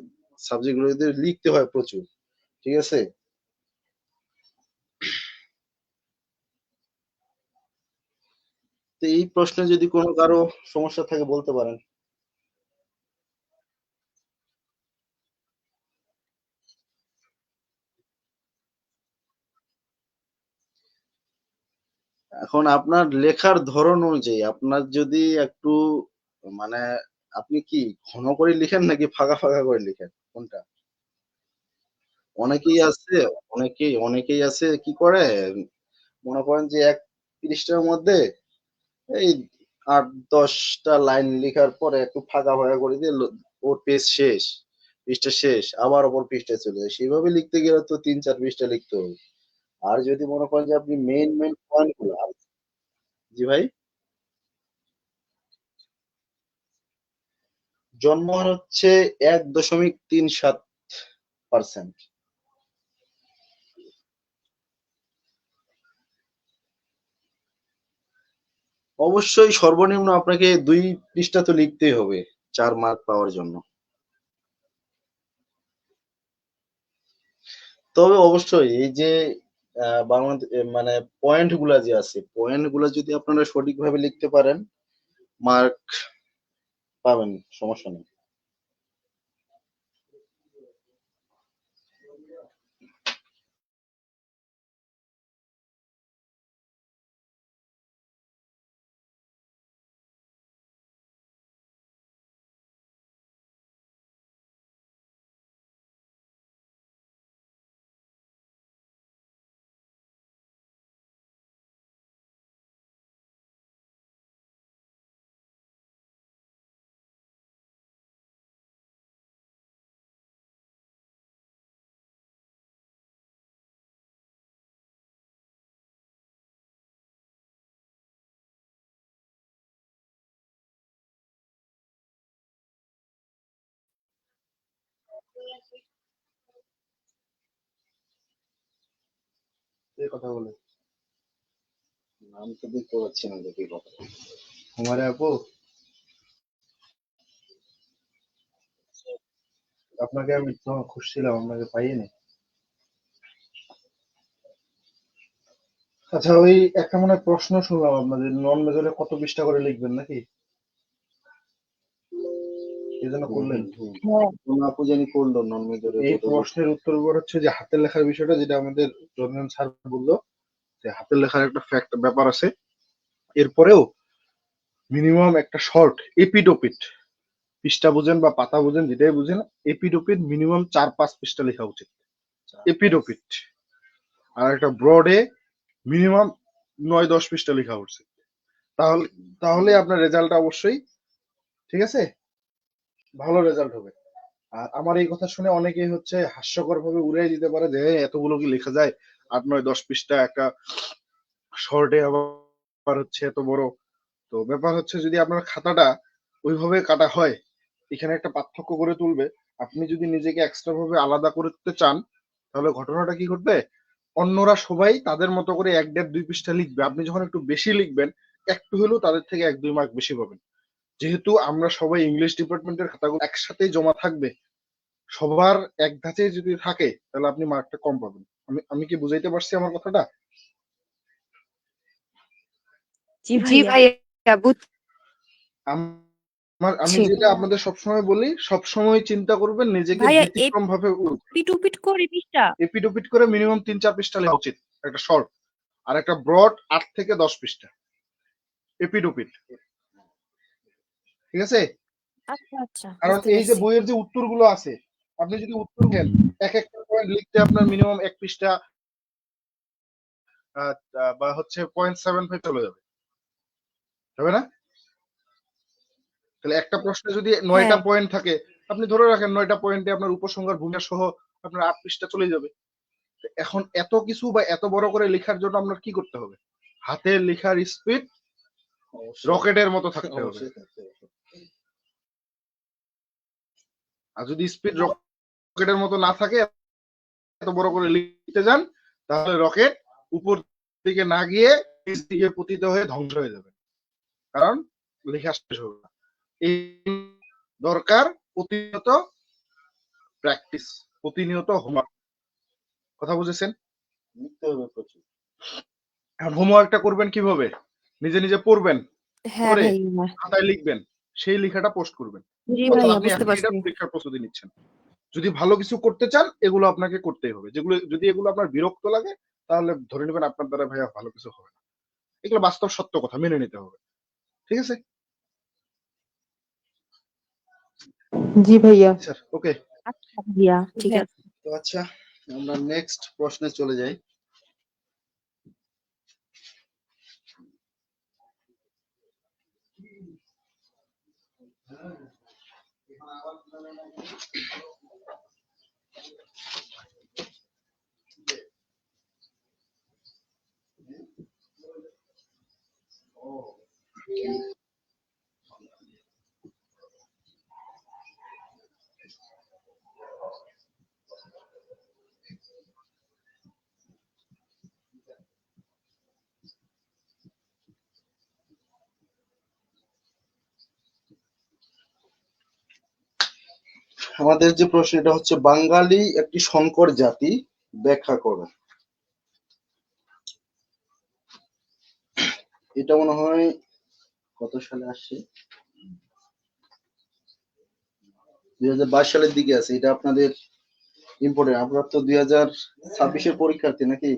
Speaker 2: সাবজেক্ট গুলোতে লিখতে হয় প্রচুর, ঠিক আছে। তো এই প্রশ্নে যদি কোনো কারো সমস্যা থাকে বলতে পারেন। এখন আপনার লেখার ধরন অনুযায়ী, আপনার যদি একটু, মানে আপনি কি ঘন করে লিখেন নাকি ফাঁকা ফাঁকা করে লিখেন, কোনটা? অনেকেই আছে, অনেকেই আছে কি করে, মনে করেন যে 31টার মধ্যে এই 8-10টা লাইন লেখার পরে একটু ফাঁকা ফাঁকা করে দিয়ে ওর পেজ শেষ, পৃষ্ঠা শেষ, আবার ওপর পৃষ্ঠায় চলে যায়। সেইভাবে লিখতে গেলে তো 3-4 পৃষ্ঠা লিখতে হবে। আর যদি মনে করেন যে আপনি মেইন পয়েন্ট গুলো, জি ভাই। জন্মহার হচ্ছে 1.37%। অবশ্যই সর্বনিম্ন আপনাকে 2 পৃষ্ঠা তো লিখতেই হবে 4 মার্ক পাওয়ার জন্য। তবে অবশ্যই এই যে বাংলাদেশ, মানে পয়েন্ট গুলা যে আছে, পয়েন্ট গুলা যদি আপনারা সঠিকভাবে লিখতে পারেন, মার্ক পাবেন, সমস্যা নেই।
Speaker 1: কথা বলে
Speaker 2: নাম তো দেখতে পাচ্ছি না, দেখি কথা।
Speaker 1: हमारे আপু আপনাকে আমি তো খুঁজছিলাম, আপনাকে পাইনি। আচ্ছা, ওই একটা মনে হয় প্রশ্ন শুনলাম আপনাদের নন মেজরে কত পৃষ্ঠা করে লিখবেন নাকি, এই জন্য করলেন।
Speaker 2: কোন আপু জানি করলো নন মেজরে।
Speaker 1: এই প্রশ্নের উত্তর হচ্ছে যে হাতের লেখার বিষয়টা, যেটা আমাদের রঞ্জন স্যার বললো যে হাতের লেখার একটা ফ্যাক্ট ব্যাপার আছে। এরপরেও মিনিমাম একটা শর্ট এপিডোপিট, পৃষ্ঠা বুঝেন বা পাতা বুঝেন, যেটাই বুঝেন, এপিডোপিট মিনিমাম 4-5 পৃষ্ঠা লেখা উচিত, এপিডোপিট। আর একটা ব্রডে মিনিমাম 9-10 পৃষ্ঠা লেখা উচিত। তাহলে তাহলে আপনার রেজাল্ট অবশ্যই ঠিক আছে, ভালো রেজাল্ট হবে। আর আমার এই কথা শুনে অনেকেই হচ্ছে হাস্যকর ভাবে উড়িয়ে দিতে পারে যে এতগুলো কি লেখা যায়, 8-9-10 পৃষ্ঠা একটা শর্টে আবার হচ্ছে এত বড়। তো ব্যাপার হচ্ছে যদি আপনার খাতাটা ওইভাবে কাটা হয়, এখানে একটা পার্থক্য করে তুলবে। আপনি যদি নিজেকে এক্সট্রা ভাবে আলাদা করতে চান, তাহলে ঘটনাটা কি ঘটবে, অন্যরা সবাই তাদের মতো করে 1-1.5-2 পৃষ্ঠা লিখবে, আপনি যখন একটু বেশি লিখবেন একটু হলেও তাদের থেকে 1-2 মার্ক বেশি পাবেন। যেহেতু আমরা সবাই ইংলিশ ডিপার্টমেন্টের খাতাগুলো একসাথেই জমা থাকবে, সবার এক ধাঁচে যদি থাকে তাহলে আপনি মার্কটা কম পাবেন। আমি কি বুঝাইতে পারছি আমার কথাটা?
Speaker 3: জি
Speaker 4: জি
Speaker 3: ভাইয়া
Speaker 4: ভাইয়া
Speaker 1: আমি
Speaker 4: বুঝছি।
Speaker 1: যেটা আপনাদের সবসময় বলি, সবসময় চিন্তা করবেন নিজেকে
Speaker 3: ভাইয়া
Speaker 1: ব্যতিক্রম ভাবে
Speaker 3: এপিট ওপিট করে পৃষ্ঠা।
Speaker 1: এপিডোপিট করে মিনিমাম 3-4 পৃষ্ঠা লেখা উচিত একটা শর্ট, আর একটা ব্রড 8 থেকে 10 পৃষ্ঠা এপিডোপিট, ঠিক আছে?
Speaker 3: আচ্ছা আচ্ছা,
Speaker 1: কারণ
Speaker 3: বুঝতে
Speaker 1: এই যে
Speaker 3: পারছি।
Speaker 1: বইয়ের যে উত্তরগুলো আছে, আপনি যদি উত্তর দেন এক একটা পয়েন্ট লিখতে আপনার মিনিমাম 1 পৃষ্ঠা বা হচ্ছে 0.75 চলে যাবে, হবে না? তাহলে একটা প্রশ্নে যদি 9টা
Speaker 3: হ্যাঁ,
Speaker 1: পয়েন্ট থাকে, আপনি ধরে রাখেন 9টা পয়েন্টে আপনার উপসংহার ভূমিকা সহ আপনার 8 পৃষ্ঠা চলে যাবে। এখন এত কিছু বা এত বড় করে লেখার জন্য আপনার কি করতে হবে, হাতের লেখার স্পিড রকেটের মতো থাকতে হবে। আর যদি স্পিড রকেটের মতো না থাকে, এত বড় করে লিখতে যান, তাহলে রকেট উপর দিকে না গিয়ে নিচ দিকে পতিত হয়ে ধ্বংস হয়ে যাবে, কারণ লেখা শেষ হবে না। এই দরকার প্রতিনিয়ত প্র্যাকটিস, প্রতিনিয়ত হোমওয়ার্ক। কথা বুঝেছেন? আর হোমওয়ার্কটা করবেন কিভাবে, নিজে নিজে পড়বেন,
Speaker 3: হ্যাঁ
Speaker 1: করে
Speaker 3: ভাইয়া।
Speaker 1: খাতায় লিখবেন, সেই লেখাটা পোস্ট করবেন।
Speaker 3: জি
Speaker 1: অথবা
Speaker 3: ভাইয়া,
Speaker 1: আপনি
Speaker 3: বুঝতে
Speaker 1: এখন
Speaker 3: পারছি।
Speaker 1: পরীক্ষার প্রস্তুতি নিচ্ছেন, যদি ভালো কিছু করতে চান এগুলো আপনাকে করতেই হবে। যেগুলো যদি এগুলো আপনার বিরক্ত লাগে, তাহলে ধরে নেবেন আপনার দ্বারা ভাইয়া ভালো কিছু হবে না। এগুলো বাস্তব সত্য কথা, মেনে নিতে হবে, ঠিক আছে
Speaker 4: জি ভাইয়া।
Speaker 1: স্যার? ওকে,
Speaker 3: আচ্ছা ভাইয়া, ঠিক আছে।
Speaker 2: তো আচ্ছা, আমরা নেক্সট প্রশ্নে চলে যাই। আমাদের যে প্রশ্ন, এটা হচ্ছে বাঙালি একটি সংকর জাতি, ব্যাখ্যা করো। এটা মনে হয় কত সালে আসছে, 2022 সালের দিকে আছে। এটা আপনাদের ইম্পর্টেন্ট। আপনার তো 2026-এর পরীক্ষার্থী নাকি?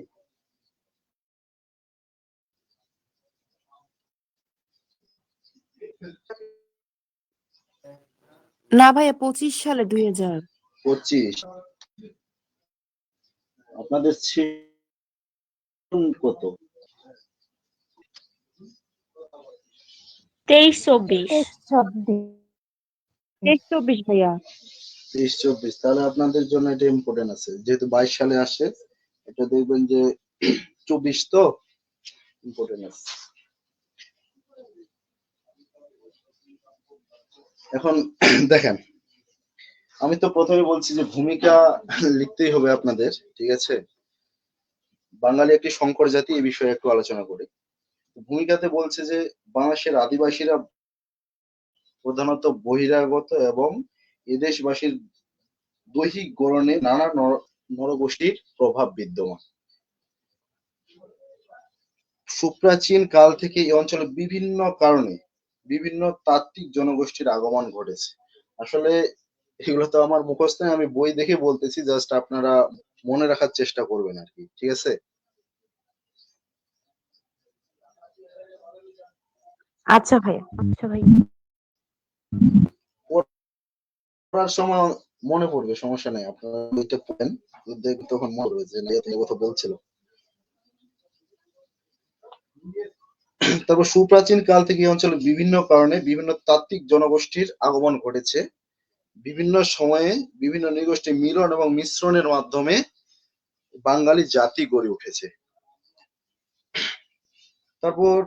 Speaker 3: না ভাইয়া, 25 সালে 2000।
Speaker 2: 25। আপনাদের ছিল কত?
Speaker 3: 23-24।
Speaker 4: 26
Speaker 3: 23-24 ভাইয়া।
Speaker 2: 23-24, তাহলে আপনাদের জন্য এটা ইম্পর্টেন্ট আছে, যেহেতু 22 সালে আসে। এটা দেখবেন যে 24 তো ইম্পর্টেন্ট আছে। এখন দেখেন, আমি তো প্রথমে বলছি যে ভূমিকা লিখতেই হবে আপনাদের, ঠিক আছে? বাঙালি একটি সংকর জাতি, এই বিষয়ে একটু আলোচনা করি। ভূমিকাতে বলছে যে বাংলাদেশের আদিবাসীরা প্রধানত বহিরাগত এবং এদেশবাসীর দৈহিক গড়নে নানা নরগোষ্ঠীর প্রভাব বিদ্যমান। সুপ্রাচীন কাল থেকে এই অঞ্চলে বিভিন্ন কারণে বিভিন্ন তাত্ত্বিক জনগোষ্ঠীর আগমন ঘটেছে। আসলে এগুলো তো আমার মুখস্থ নয়, আমি বই দেখে বলতেছি, জাস্ট আপনারা মনে রাখার চেষ্টা করবেন আর কি, ঠিক আছে?
Speaker 3: আচ্ছা ভাইয়া, আচ্ছা ভাইয়া।
Speaker 2: পড়ার সময় মনে পড়বে, সমস্যা নেই, আপনারা বইটা পড়েন, দেখবেন তখন মনে পড়বে যে না, এই কথা বলছিল। তারপর সুপ্রাচীন কাল থেকে এই অঞ্চলে বিভিন্ন কারণে বিভিন্ন তাত্ত্বিক জনগোষ্ঠীর আগমন ঘটেছে। বিভিন্ন সময়ে বিভিন্ন নৃগোষ্ঠীর মিলন এবং মিশ্রণের মাধ্যমে বাঙালি জাতি গড়ে উঠেছে। তারপর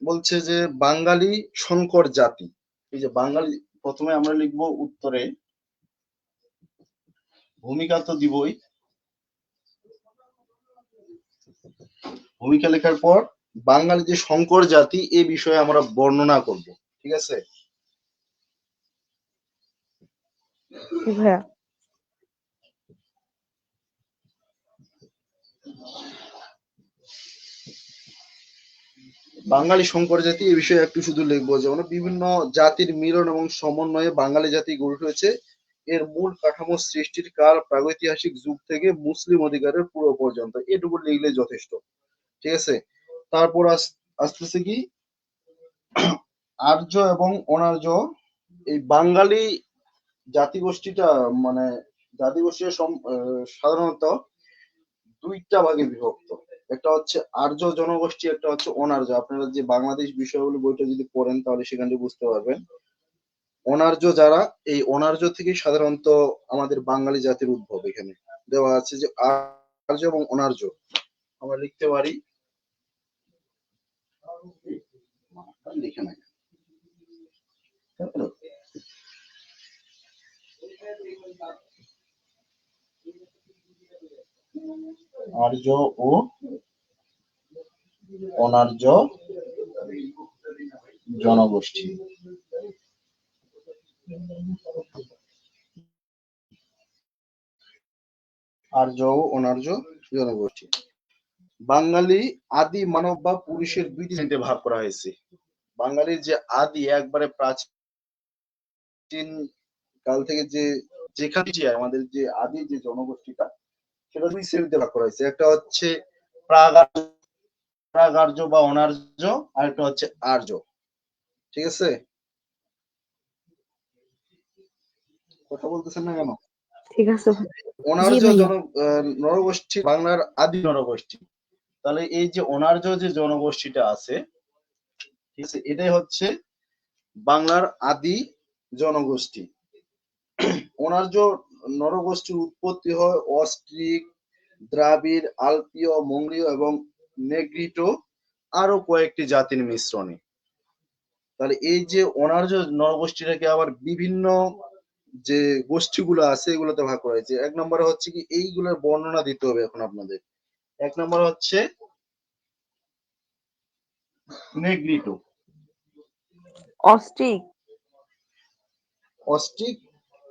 Speaker 2: বলছে যে বাঙালি সংকর জাতি। এই যে বাঙালি, প্রথমে আমরা লিখবো উত্তরে, ভূমিকা তো দিবই, ভূমিকা লেখার পর বাঙালি যে সংকর জাতি এই বিষয়ে আমরা বর্ণনা করব, ঠিক আছে?
Speaker 3: জি ভাইয়া।
Speaker 2: বাঙালি সংকর জাতি এই বিষয়ে একটু শুধু লিখবো, যেমন বিভিন্ন জাতির মিলন এবং সমন্বয়ে বাঙালি জাতি গড়ে উঠেছে। এর মূল কাঠামো সৃষ্টির কাল প্রাগৈতিহাসিক যুগ থেকে মুসলিম অধিকারের পূর্ব পর্যন্ত, এটুকু লিখলে যথেষ্ট, ঠিক আছে? তারপর আসতেছে কি আর্য এবং অনার্য। এই বাঙালি জাতিগোষ্ঠীটা মানে জাতিগোষ্ঠীর সাধারণত দুইটা ভাগে বিভক্ত। একটা হচ্ছে আর্য জনগোষ্ঠী, একটা হচ্ছে অনার্য। আপনারা যে বাংলাদেশ বিষয়গুলো বইটা যদি পড়েন তাহলে সেখান থেকে বুঝতে পারবেন। অনার্য যারা, এই অনার্য থেকে সাধারণত আমাদের বাঙালি জাতির উদ্ভব। এখানে দেওয়া আছে যে আর্য এবং অনার্য, আমরা লিখতে পারি, লিখে নাই, আর্য ও অনার্য জনগোষ্ঠী। আর্য ও অনার্য জনগোষ্ঠী। বাঙালি আদি মানব বা পুরুষের দুইটি শ্রেণীতে ভাগ করা হয়েছে। বাঙালির যে আদি, একবারে প্রাচীন কাল থেকে যে যেখানে আমাদের যে আদি যে জনগোষ্ঠীটা, সেটা দুই শ্রেণীতে ভাগ করা হয়েছে। একটা হচ্ছে প্রাগার্য বা অনার্য, আর একটা হচ্ছে আর্য, ঠিক আছে? কথা বলতেছেন না কেন?
Speaker 3: ঠিক আছে ভাই। জি
Speaker 2: অনার্য
Speaker 3: ভাইয়া।
Speaker 2: নরগোষ্ঠী বাংলার আদি নরগোষ্ঠী। তাহলে এই যে অনার্য যে জনগোষ্ঠীটা আছে, ঠিক আছে, এটাই হচ্ছে বাংলার আদি জনগোষ্ঠী। অনার্য নরগোষ্ঠীর উৎপত্তি হয় অস্ট্রিক, দ্রাবিড়, আলপীয়, মঙ্গোলীয় এবং নেগ্রিটো আরো কয়েকটি জাতির মিশ্রণে। তাহলে এই যে অনার্য নরগোষ্ঠীটাকে আবার বিভিন্ন যে গোষ্ঠীগুলো আছে এগুলোতে ভাগ করা হয়েছে। এক নম্বরে হচ্ছে কি, এইগুলোর বর্ণনা দিতে হবে এখন আপনাদের। এক নম্বর হচ্ছে নেগ্রিটো,
Speaker 3: অস্ট্রিক।
Speaker 2: অস্ট্রিক,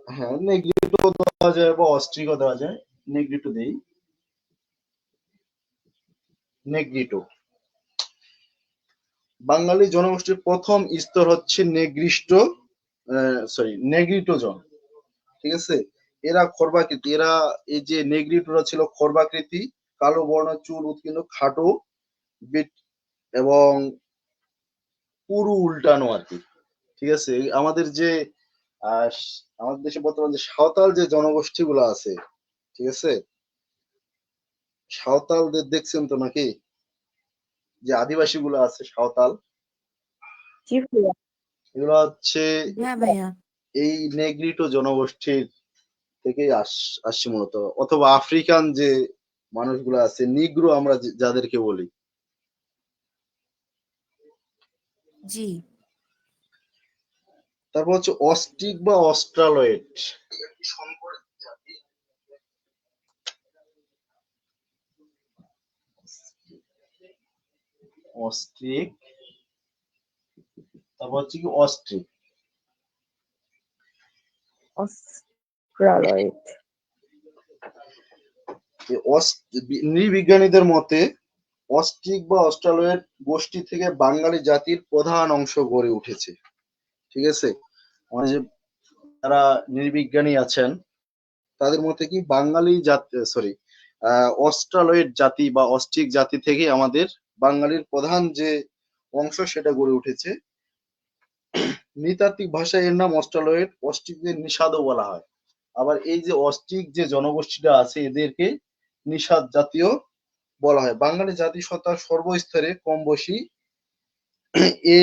Speaker 2: হ্যাঁ নেগ্রিটো দেওয়া যায় বা অস্ট্রিকও দেওয়া যায়, নেগ্রিটো দেই, নেগ্রিটো। বাঙালি জনগোষ্ঠীর প্রথম স্তর হচ্ছে নেগ্রিটো জন, ঠিক আছে? এরা খর্বাকৃতি, এরা এই যে নেগ্রিটোরা ছিল খর্বাকৃতি, কালো বর্ণ, চুল উৎকীর্ণ, খাটো, এবং পুরু উল্টানো আর কি, ঠিক আছে? আমাদের যে আহ আমাদের দেশে বর্তমান যে সাঁওতাল যে জনগোষ্ঠী গুলো আছে, ঠিক আছে, সাঁওতালদের দেখছেন তো নাকি? যে আদিবাসী গুলো আছে সাঁওতাল,
Speaker 3: জি ভাইয়া।
Speaker 2: এগুলো হচ্ছে
Speaker 3: হ্যাঁ ভাইয়া।
Speaker 2: এই নেগ্রিটো জনগোষ্ঠীর থেকেই আসছে মূলত, অথবা আফ্রিকান যে মানুষগুলো আছে, নিগ্রো আমরা যাদেরকে বলি।
Speaker 3: জি।
Speaker 2: তারপর হচ্ছে অস্ট্রিক বা অস্ট্রালয়েড। অস্ট্রিক, তারপর হচ্ছে কি অস্ট্রিক।
Speaker 3: অস্ট্রালয়েড।
Speaker 2: নৃবিজ্ঞানীদের মতে অস্ট্রিক বা অস্ট্রালয়েড গোষ্ঠী থেকে বাঙালি জাতির প্রধান অংশ গড়ে উঠেছে। ঠিক আছে, মানে যে যারা নৃবিজ্ঞানী আছেন তাদের মতে কি বাঙালি জাতি, সরি, অস্ট্রালয়েড জাতি বা অস্ট্রিক জাতি থেকে আমাদের বাঙালির প্রধান যে অংশ সেটা গড়ে উঠেছে। নৃতাত্ত্বিক ভাষায় এর নাম অস্ট্রালয়েড। অস্ট্রিকদের নিষাদও বলা হয়। আবার এই যে অস্ট্রিক যে জনগোষ্ঠীটা আছে এদেরকে নিষাদ জাতীয় বলা হয়। বাঙালি জাতিসত্তার সর্বস্তরে কম বেশি এ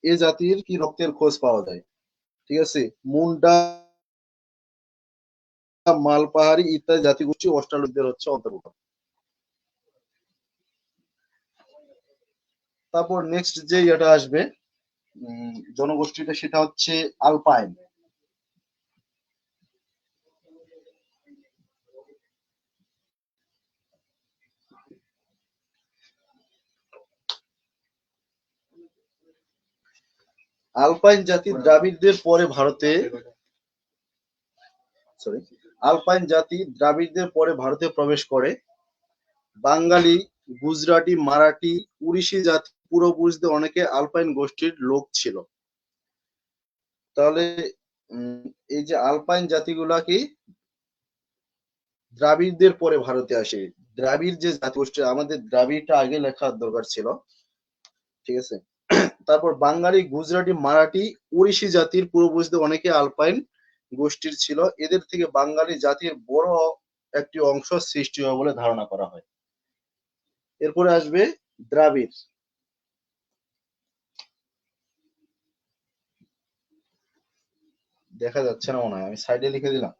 Speaker 2: এ জাতির কি রক্তের খোঁজ পাওয়া যায়। ঠিক আছে, মুন্ডা, মালপাহাড়ি ইত্যাদি জাতিগোষ্ঠী অস্ট্রালয়েডদের হচ্ছে অন্তর্ভুক্ত। তারপর নেক্সট যে এটা আসবে জনগোষ্ঠীটা, সেটা হচ্ছে আলপাইন। আলপাইন জাতি দ্রাবিড়দের পরে ভারতে, সরি, আলপাইন জাতি দ্রাবিড়দের পরে ভারতে প্রবেশ করে। বাঙালি, গুজরাটি, মারাঠি, উড়িষ্যি জাতি পূর্বপুরুষদের অনেকে আলপাইন গোষ্ঠীর লোক ছিল। তাহলে এই যে আলপাইন জাতিগুলা কি দ্রাবিড়দের পরে ভারতে আসে। দ্রাবিড় যে জাতিগোষ্ঠী, আমাদের দ্রাবিড়টা আগে লেখার দরকার ছিল। ঠিক আছে, তারপর বাঙালি, গুজরাটি, মারাঠি, উড়িষ্যি জাতির পূর্বপুরুষদের অনেকে আলপাইন গোষ্ঠীর ছিল। এদের থেকে বাঙালি জাতির বড় একটি অংশ সৃষ্টি হয় বলে ধারণা করা হয়। এরপরে আসবে দ্রাবিড়। দেখা যাচ্ছে না মনে হয়, আমি সাইডে লিখে দিলাম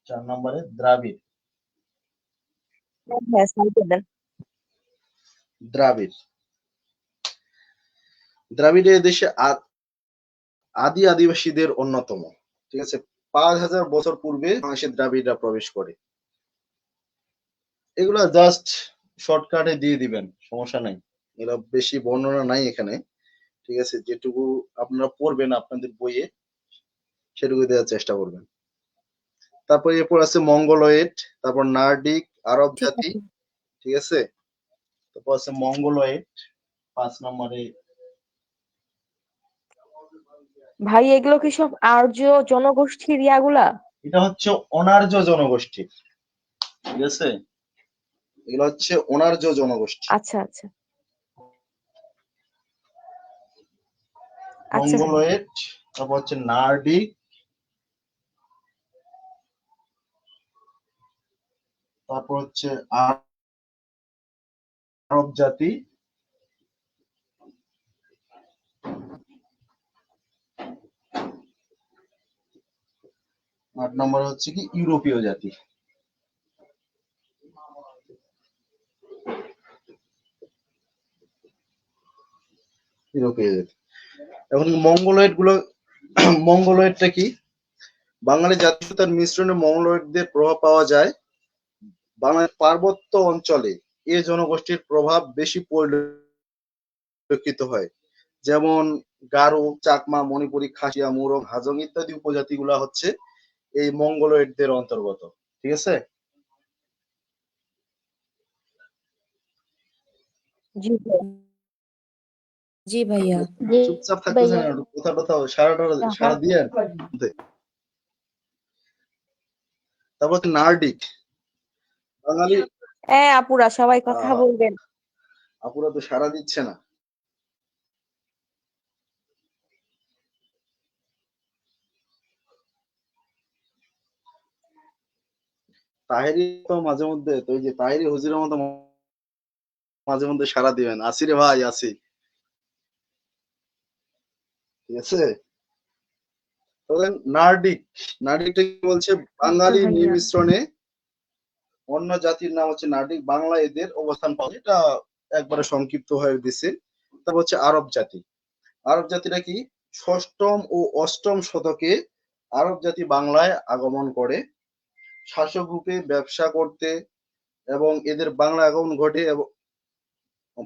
Speaker 2: 4 নম্বরে দ্রাবিড়।
Speaker 3: হ্যাঁ, সাইডে দেন।
Speaker 2: দ্রাবিড় দ্রাবিড় দেশে আদি আদিবাসীদের অন্যতম। ঠিক আছে, 5000 বছর পূর্বে বাংলাদেশে দ্রাবিড়রা প্রবেশ করে। এগুলা জাস্ট শর্টকাটে দিয়ে দিবেন, সমস্যা নাই, এগুলা বেশি বর্ণনা নাই এখানে। ঠিক আছে, যেটুকু আপনারা পড়বেন আপনাদের বইয়ে সেটুকু দেওয়ার চেষ্টা করবেন। তারপর এরপর আছে মঙ্গলয়েড, তারপর নার্ডিক, আরব
Speaker 3: ঠিক
Speaker 2: জাতি।
Speaker 3: আছে
Speaker 2: ঠিক আছে, তারপর আছে মঙ্গলয়েড 5 নম্বরে।
Speaker 3: ভাই, এগুলো কি সব আর্য জনগোষ্ঠীর ইয়াগুলা?
Speaker 2: এটা হচ্ছে অনার্য জনগোষ্ঠী। ঠিক আছে, এগুলো হচ্ছে অনার্য জনগোষ্ঠী।
Speaker 3: আচ্ছা আচ্ছা আচ্ছা ভাই।
Speaker 2: মঙ্গলয়েড, তারপর হচ্ছে নার্ডিক, তারপর হচ্ছে আরব জাতি, 8 নম্বরে হচ্ছে কি ইউরোপীয় জাতি। ইউরোপীয় জাতি। এখন মঙ্গলয়েড গুলো মঙ্গলয়েডটা কি? বাঙালি জাতীয়তার মিশ্রণে মঙ্গলয়েডদের প্রভাব পাওয়া যায়। বাংলার পার্বত্য অঞ্চলে এ জনগোষ্ঠীর প্রভাব বেশি পরিলক্ষিত হয়। যেমন গারো, চাকমা, মণিপুরী, খাসিয়া, মুরং, হাজং ইত্যাদি উপজাতিগুলা হচ্ছে এই মঙ্গলয়েডদের অন্তর্গত। ঠিক আছে,
Speaker 3: জি ভাই।
Speaker 5: জি ভাইয়া।
Speaker 2: চুপচাপ থাকতেছেন না, কোথাও কোথাও সারাটা সারা দিয়ে। তারপর হচ্ছে নার্ডিক। বাঙালি,
Speaker 3: আপুরা সবাই কথা বলবেন।
Speaker 2: আপুরা তো সারা দিচ্ছে না। তাহেরি তো মাঝে মধ্যে, তো ওই যে তাহেরি হুজুরের মতো মাঝে মধ্যে সারা দিবেন। আসি রে ভাই, আসি। ঠিক আছে, নার্ডিক, নার্ডিকটা কি বলছে? বাঙালি
Speaker 3: ভাইয়া।
Speaker 2: নির্মিশ্রণে অন্য জাতির নাম হচ্ছে নার্ডিক। বাংলা এদের অবস্থান পাওয়া যায়। এটা একবারে সংক্ষিপ্ত হয়ে দিছে। তারপর হচ্ছে আরব জাতি। আরব জাতিটা কি? ষষ্ঠম ও অষ্টম শতকে আরব জাতি বাংলায় আগমন করে শাসক রূপে ব্যবসা করতে এবং এদের বাংলা আগমন ঘটে এবং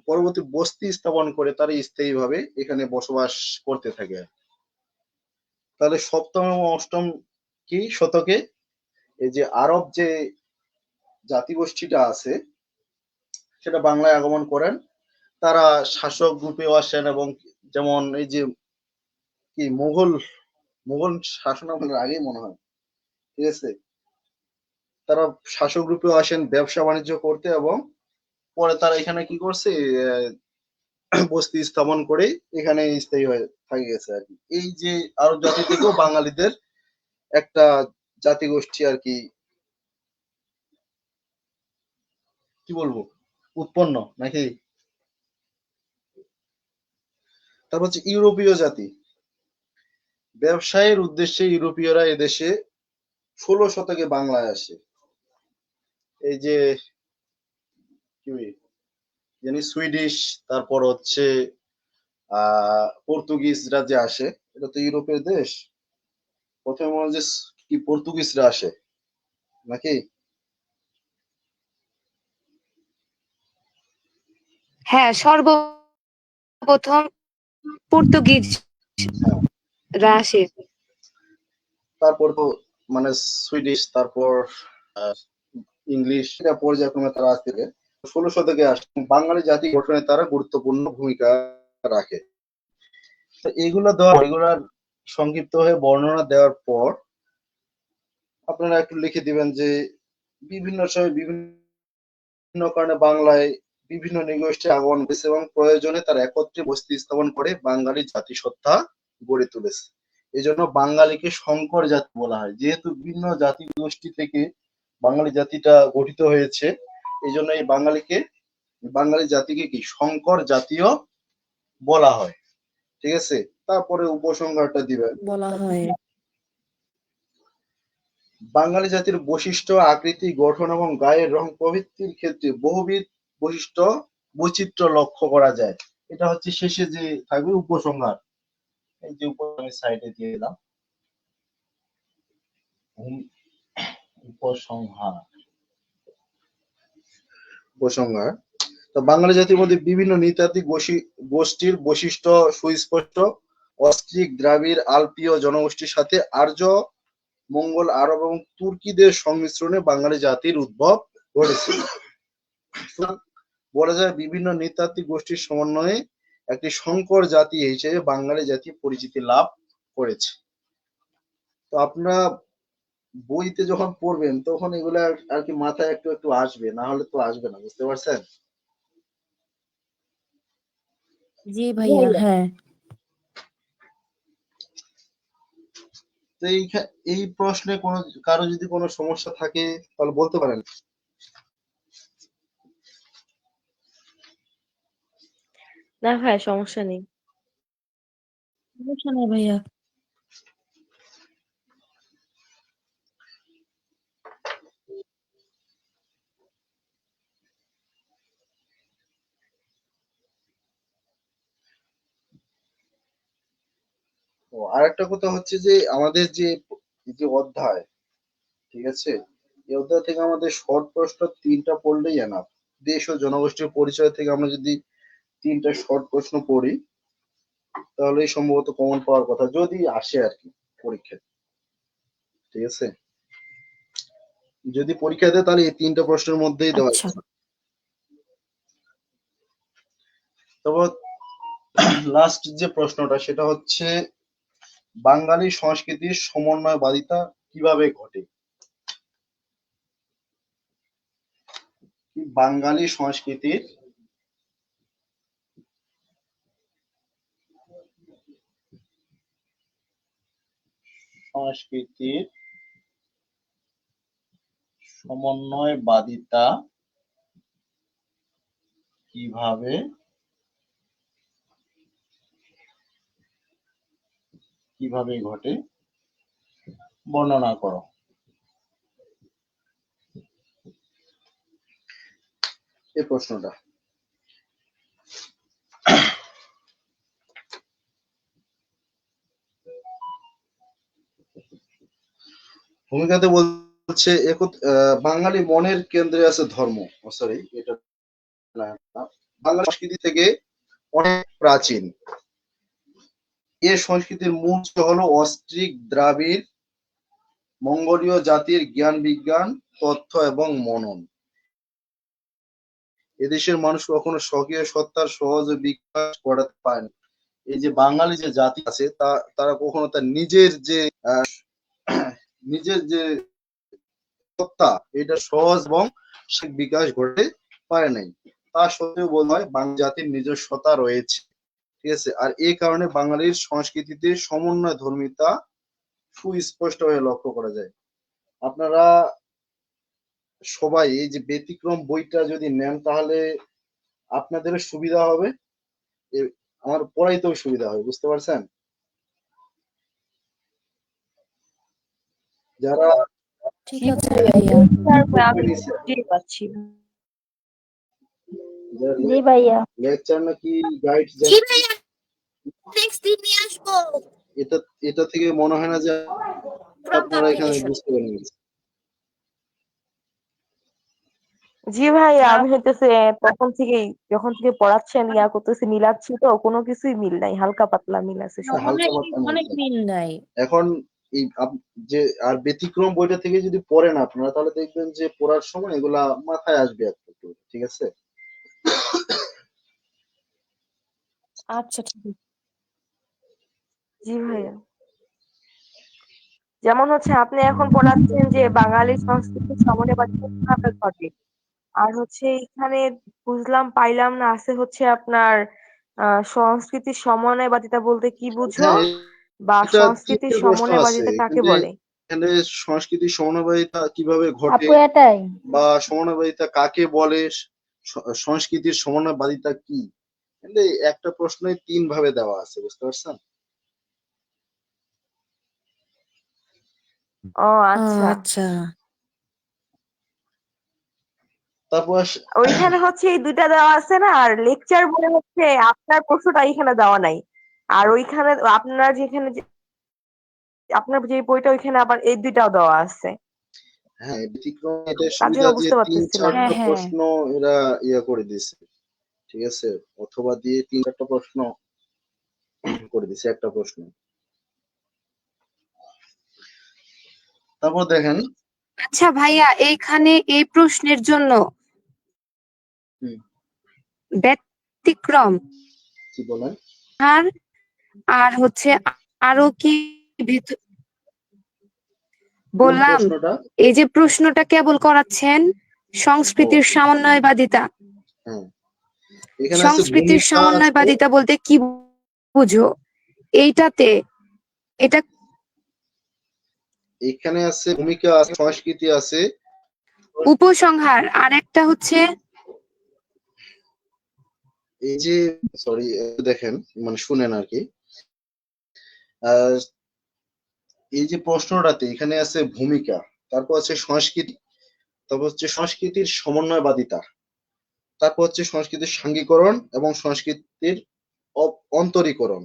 Speaker 2: পরবর্তী বস্তি স্থাপন করে তারা স্থায়ীভাবে এখানে বসবাস করতে থাকে। তাহলে সপ্তম এবং অষ্টম কি শতকে এই যে আরব যে জাতিগোষ্ঠীটা আছে সেটা বাংলায় আগমন করেন, তারা শাসক রূপেও আসেন এবং যেমন এই যে কি মুঘল মুঘল শাসন আমলের আগেই মনে হয়, ঠিক আছে, তারা শাসক রূপেও আসেন ব্যবসা বাণিজ্য করতে এবং পরে তারা এখানে কি করছে বস্তি স্থাপন করে এখানে স্থায়ী হয়ে থাকে গেছে আর কি। এই যে আরব জাতি থেকেও বাঙালিদের একটা জাতিগোষ্ঠী আর কি, কি বলবো, উৎপন্ন নাকি। তারপর হচ্ছে ইউরোপীয় জাতি। ব্যবসায়ের উদ্দেশ্যে ইউরোপীয়রা এদেশে 16 শতকে বাংলায় আসে। এই যে কি জানি সুইডিশ, তারপর হচ্ছে পর্তুগিজরা যে আসে, এটা তো ইউরোপের দেশ। প্রথমে মনে হয় যে কি পর্তুগিজরা আসে নাকি।
Speaker 3: হ্যাঁ, সর্বপ্রথম পর্তুগিজরা আসে।
Speaker 2: তারপর তো মানে সুইডিশ, তারপর আহ, ইংলিশ, এটা পর্যায়ক্রমে তারা আসতে থাকে। 16 শতকে আসে। বাঙালি জাতি গঠনে তারা গুরুত্বপূর্ণ ভূমিকা রাখে। তো এগুলার সংক্ষিপ্ত হয়ে বর্ণনা দেওয়ার পর আপনারা একটু লিখে দিবেন যে বিভিন্ন সময় বিভিন্ন কারণে বাংলায় বিভিন্ন নৃগোষ্ঠীর আগমন হয়েছে এবং প্রয়োজনে তারা একত্রে বসতি স্থাপন করে বাঙালি জাতিসত্তা গড়ে তুলেছে। এই জন্য বাঙালিকে সংকর জাতি বলা হয়, যেহেতু বিভিন্ন জাতি গোষ্ঠী থেকে বাঙালি জাতিটা গঠিত হয়েছে। এই জন্য এই বাঙালি জাতিকে কি সংকর জাতীয় বলা হয়, ঠিক আছে। তারপরে উপসংহারটা দিবেন।
Speaker 5: বলা হয়।
Speaker 2: বাঙালি জাতির বৈশিষ্ট্য, আকৃতি, গঠন এবং গায়ের রং প্রভৃতির ক্ষেত্রে বহুবিধ বৈচিত্র্য লক্ষ্য করা যায়। এটা হচ্ছে শেষে যে থাকবে উপসংহার। এই যে আমি সাইডে দিয়ে দিলাম উপসংহার। উপসংহার। তো বাঙালি জাতির মধ্যে বিভিন্ন নৃতাত্ত্বিক গোষ্ঠীর বৈশিষ্ট্য সুস্পষ্ট। অস্ট্রিক, দ্রাবিড়, আলপীয় জনগোষ্ঠীর সাথে আর্য, মঙ্গল, আরব এবং তুর্কিদের সংমিশ্রণে বাঙালি জাতির উদ্ভব ঘটেছে। বলা যায় বিভিন্ন নৃতাত্ত্বিক গোষ্ঠীর সমন্বয়ে একটি সংকর জাতি হিসেবে বাঙালি জাতি পরিচিতি লাভ করেছে। তো আপনারা বইতে যখন পড়বেন তখন এগুলা আর কি মাথায় একটু একটু আসবে, না হলে তো আসবে না, বুঝতে পারছেন।
Speaker 5: জি ভাইয়া, হ্যাঁ।
Speaker 2: তো এই প্রশ্নে কারো যদি কোনো সমস্যা থাকে তাহলে বলতে পারেন।
Speaker 3: না ভাই, সমস্যা নেই।
Speaker 5: সমস্যা নেই ভাইয়া।
Speaker 2: আরেকটা কথা হচ্ছে যে আমাদের যে যে অধ্যায়, ঠিক আছে, এই অধ্যায় থেকে আমাদের শর্ট প্রশ্ন 3টা পড়লেই এনাফ। দেশ ও জনগোষ্ঠীর পরিচয় থেকে আমরা যদি 3টা শর্ট প্রশ্ন পড়ি তাহলেই সম্ভবত কমন পাওয়ার কথা, যদি আসে আর কি পরীক্ষায়, ঠিক আছে। যদি পরীক্ষা দেয় তাহলে এই 3টা প্রশ্নের মধ্যেই দেওয়া
Speaker 5: আচ্ছা।
Speaker 2: যাবে। তারপর লাস্ট যে প্রশ্নটা সেটা হচ্ছে বাঙালি সংস্কৃতির সমন্বয়বাদিতা কিভাবে ঘটে। বাঙালি সংস্কৃতির সমন্বয়বাদিতা কিভাবে ঘটে বর্ণনা করো। এই প্রশ্নটা ভূমিকাতে বলছে বাঙালি মনের কেন্দ্রে আছে ধর্ম। সরি, এটা না, বাংলা সংস্কৃতি থেকে অনেক প্রাচীন। এ সংস্কৃতির মূল উৎস হলো অস্ট্রিক দ্রাবিড় মঙ্গোলীয় জাতির জ্ঞান বিজ্ঞান, তথ্য এবং মনন। এদেশের মানুষ কখনো স্বকীয় সত্তার সহজে বিকাশ ঘটাতে পারেনি। এই যে বাঙালি যে জাতি আছে তারা কখনো তার আহ, নিজের যে সত্তা এটা সহজ এবং সে বিকাশ ঘটে পারে নাই। তা সত্ত্বেও বলা হয় বাঙালি জাতির নিজস্বতা রয়েছে। ঠিক আছে, আর এই কারণে বাঙালির সংস্কৃতিতে সমন্বয় ধর্মিতা সুস্পষ্টভাবে লক্ষ্য করা যায়। আপনারা সবাই এই যে ব্যতিক্রম বইটা যদি নেন তাহলে আপনাদের সুবিধা হবে, আমার পড়াইতেও সুবিধা হবে, বুঝতে পারছেন? যারা
Speaker 5: ঠিক আছে ভাইয়া।
Speaker 3: আমি বুঝতেই পারছি না।
Speaker 4: জি ভাইয়া।
Speaker 2: লেকচার নাকি গাইড,
Speaker 5: জি ভাইয়া, নেক্সট দিন নিয়ে আসবো।
Speaker 2: এটা এটা থেকে মনে হয় না যে
Speaker 5: প্রোগ্রাম
Speaker 2: আপনারা
Speaker 5: থেকে
Speaker 2: এখানে বুঝতে পারেন।
Speaker 3: জি ভাইয়া, আমি হইতেছে যখন থেকে পড়াচ্ছেন করতেছি, মিলাচ্ছি তো কোনো কিছুই মিল নাই, হালকা পাতলা মিল আছে শুধু।
Speaker 2: হালকা
Speaker 5: অনেক
Speaker 2: পাতলা
Speaker 5: অনেক
Speaker 2: মিলছে।
Speaker 5: মিল নাই।
Speaker 2: এখন এই যে আর ব্যতিক্রম বইটা থেকে যদি পড়েন আপনারা তাহলে দেখবেন যে পড়ার সময় এগুলা মাথায় আসবে একটু একটু, ঠিক আছে?
Speaker 5: আচ্ছা ঠিক আছে।
Speaker 3: জি ভাইয়া, যেমন হচ্ছে আপনি এখন পড়াচ্ছেন যে বাঙালি সংস্কৃতির সমানুপাতিক কিভাবে ঘটে, আর হচ্ছে এখানে বুঝলাম পাইলাম না আছে হচ্ছে আপনার সংস্কৃতির সমন্বয়বাদিতা বলতে কি বুঝো,
Speaker 2: হ্যাঁ,
Speaker 3: বা
Speaker 2: এটা
Speaker 3: সংস্কৃতির
Speaker 2: তিনটে প্রশ্ন আছে
Speaker 3: সমন্বয়বাদিতা কাকে
Speaker 2: এখানে।
Speaker 3: বলে?
Speaker 2: এখানে সংস্কৃতির সমন্বয়িতা কিভাবে ঘটে
Speaker 4: আপু এটাই।
Speaker 2: বা সমন্বয়িতা কাকে বলে, সংস্কৃতির সমন্বয়বাদিতা কি, কিন্তু এই একটা প্রশ্নই তিন ভাবে দেওয়া আছে, বুঝতে পারছেন?
Speaker 3: ও আচ্ছা,
Speaker 5: আচ্ছা
Speaker 2: তারপর
Speaker 3: ওইখানে হচ্ছে এই দুইটা দেওয়া আছে না, আর লেকচার বলে হচ্ছে আপনার প্রশ্নটা এখানে দেওয়া নাই, আর ওইখানে আপনার যে বইটা ওইখানে আবার এই দুইটাও দেওয়া আছে,
Speaker 2: হ্যাঁ, ব্যতিক্রম এটা
Speaker 3: তার জন্য
Speaker 2: সুবিধা যে
Speaker 3: বুঝতে
Speaker 2: তিন
Speaker 3: পারতেছিলাম
Speaker 5: হ্যাঁ
Speaker 3: না।
Speaker 2: চারটা
Speaker 5: হ্যাঁ
Speaker 2: প্রশ্ন এরা করে দিছে, ঠিক আছে? অথবা দিয়ে তিন চারটা প্রশ্ন করে দিছে একটা প্রশ্ন। তারপর দেখেন,
Speaker 6: আচ্ছা ভাইয়া, এইখানে এই প্রশ্নের জন্য
Speaker 2: হুম,
Speaker 6: ব্যতিক্রম
Speaker 2: কি বলেন?
Speaker 6: আর আর হচ্ছে আরো কি
Speaker 2: কোন
Speaker 6: বললাম,
Speaker 2: প্রশ্নটা?
Speaker 6: এই যে প্রশ্নটা কেবল করাচ্ছেন
Speaker 2: ও
Speaker 6: সংস্কৃতির সমন্বয়বাদিতা,
Speaker 2: হ্যাঁ, এখানে আছে
Speaker 6: সংস্কৃতির
Speaker 2: ভূমিকা আছে,
Speaker 6: সমন্বয়বাদিতা বলতে কি বুঝো? এইটাতে এটা
Speaker 2: এখানে আছে ভূমিকা আছে, সংস্কৃতি আছে।
Speaker 6: উপসংহার, আর একটা হচ্ছে
Speaker 2: এই যে সরি, দেখেন মানে শুনেন আর কি। আহ, এই যে প্রশ্নটাতে এখানে আছে ভূমিকা, তারপর আছে সংস্কৃতি, তারপর হচ্ছে সংস্কৃতির সমন্বয়বাদিতা, তারপর হচ্ছে সংস্কৃতির সাঙ্গীকরণ এবং সংস্কৃতির অন্তরীকরণ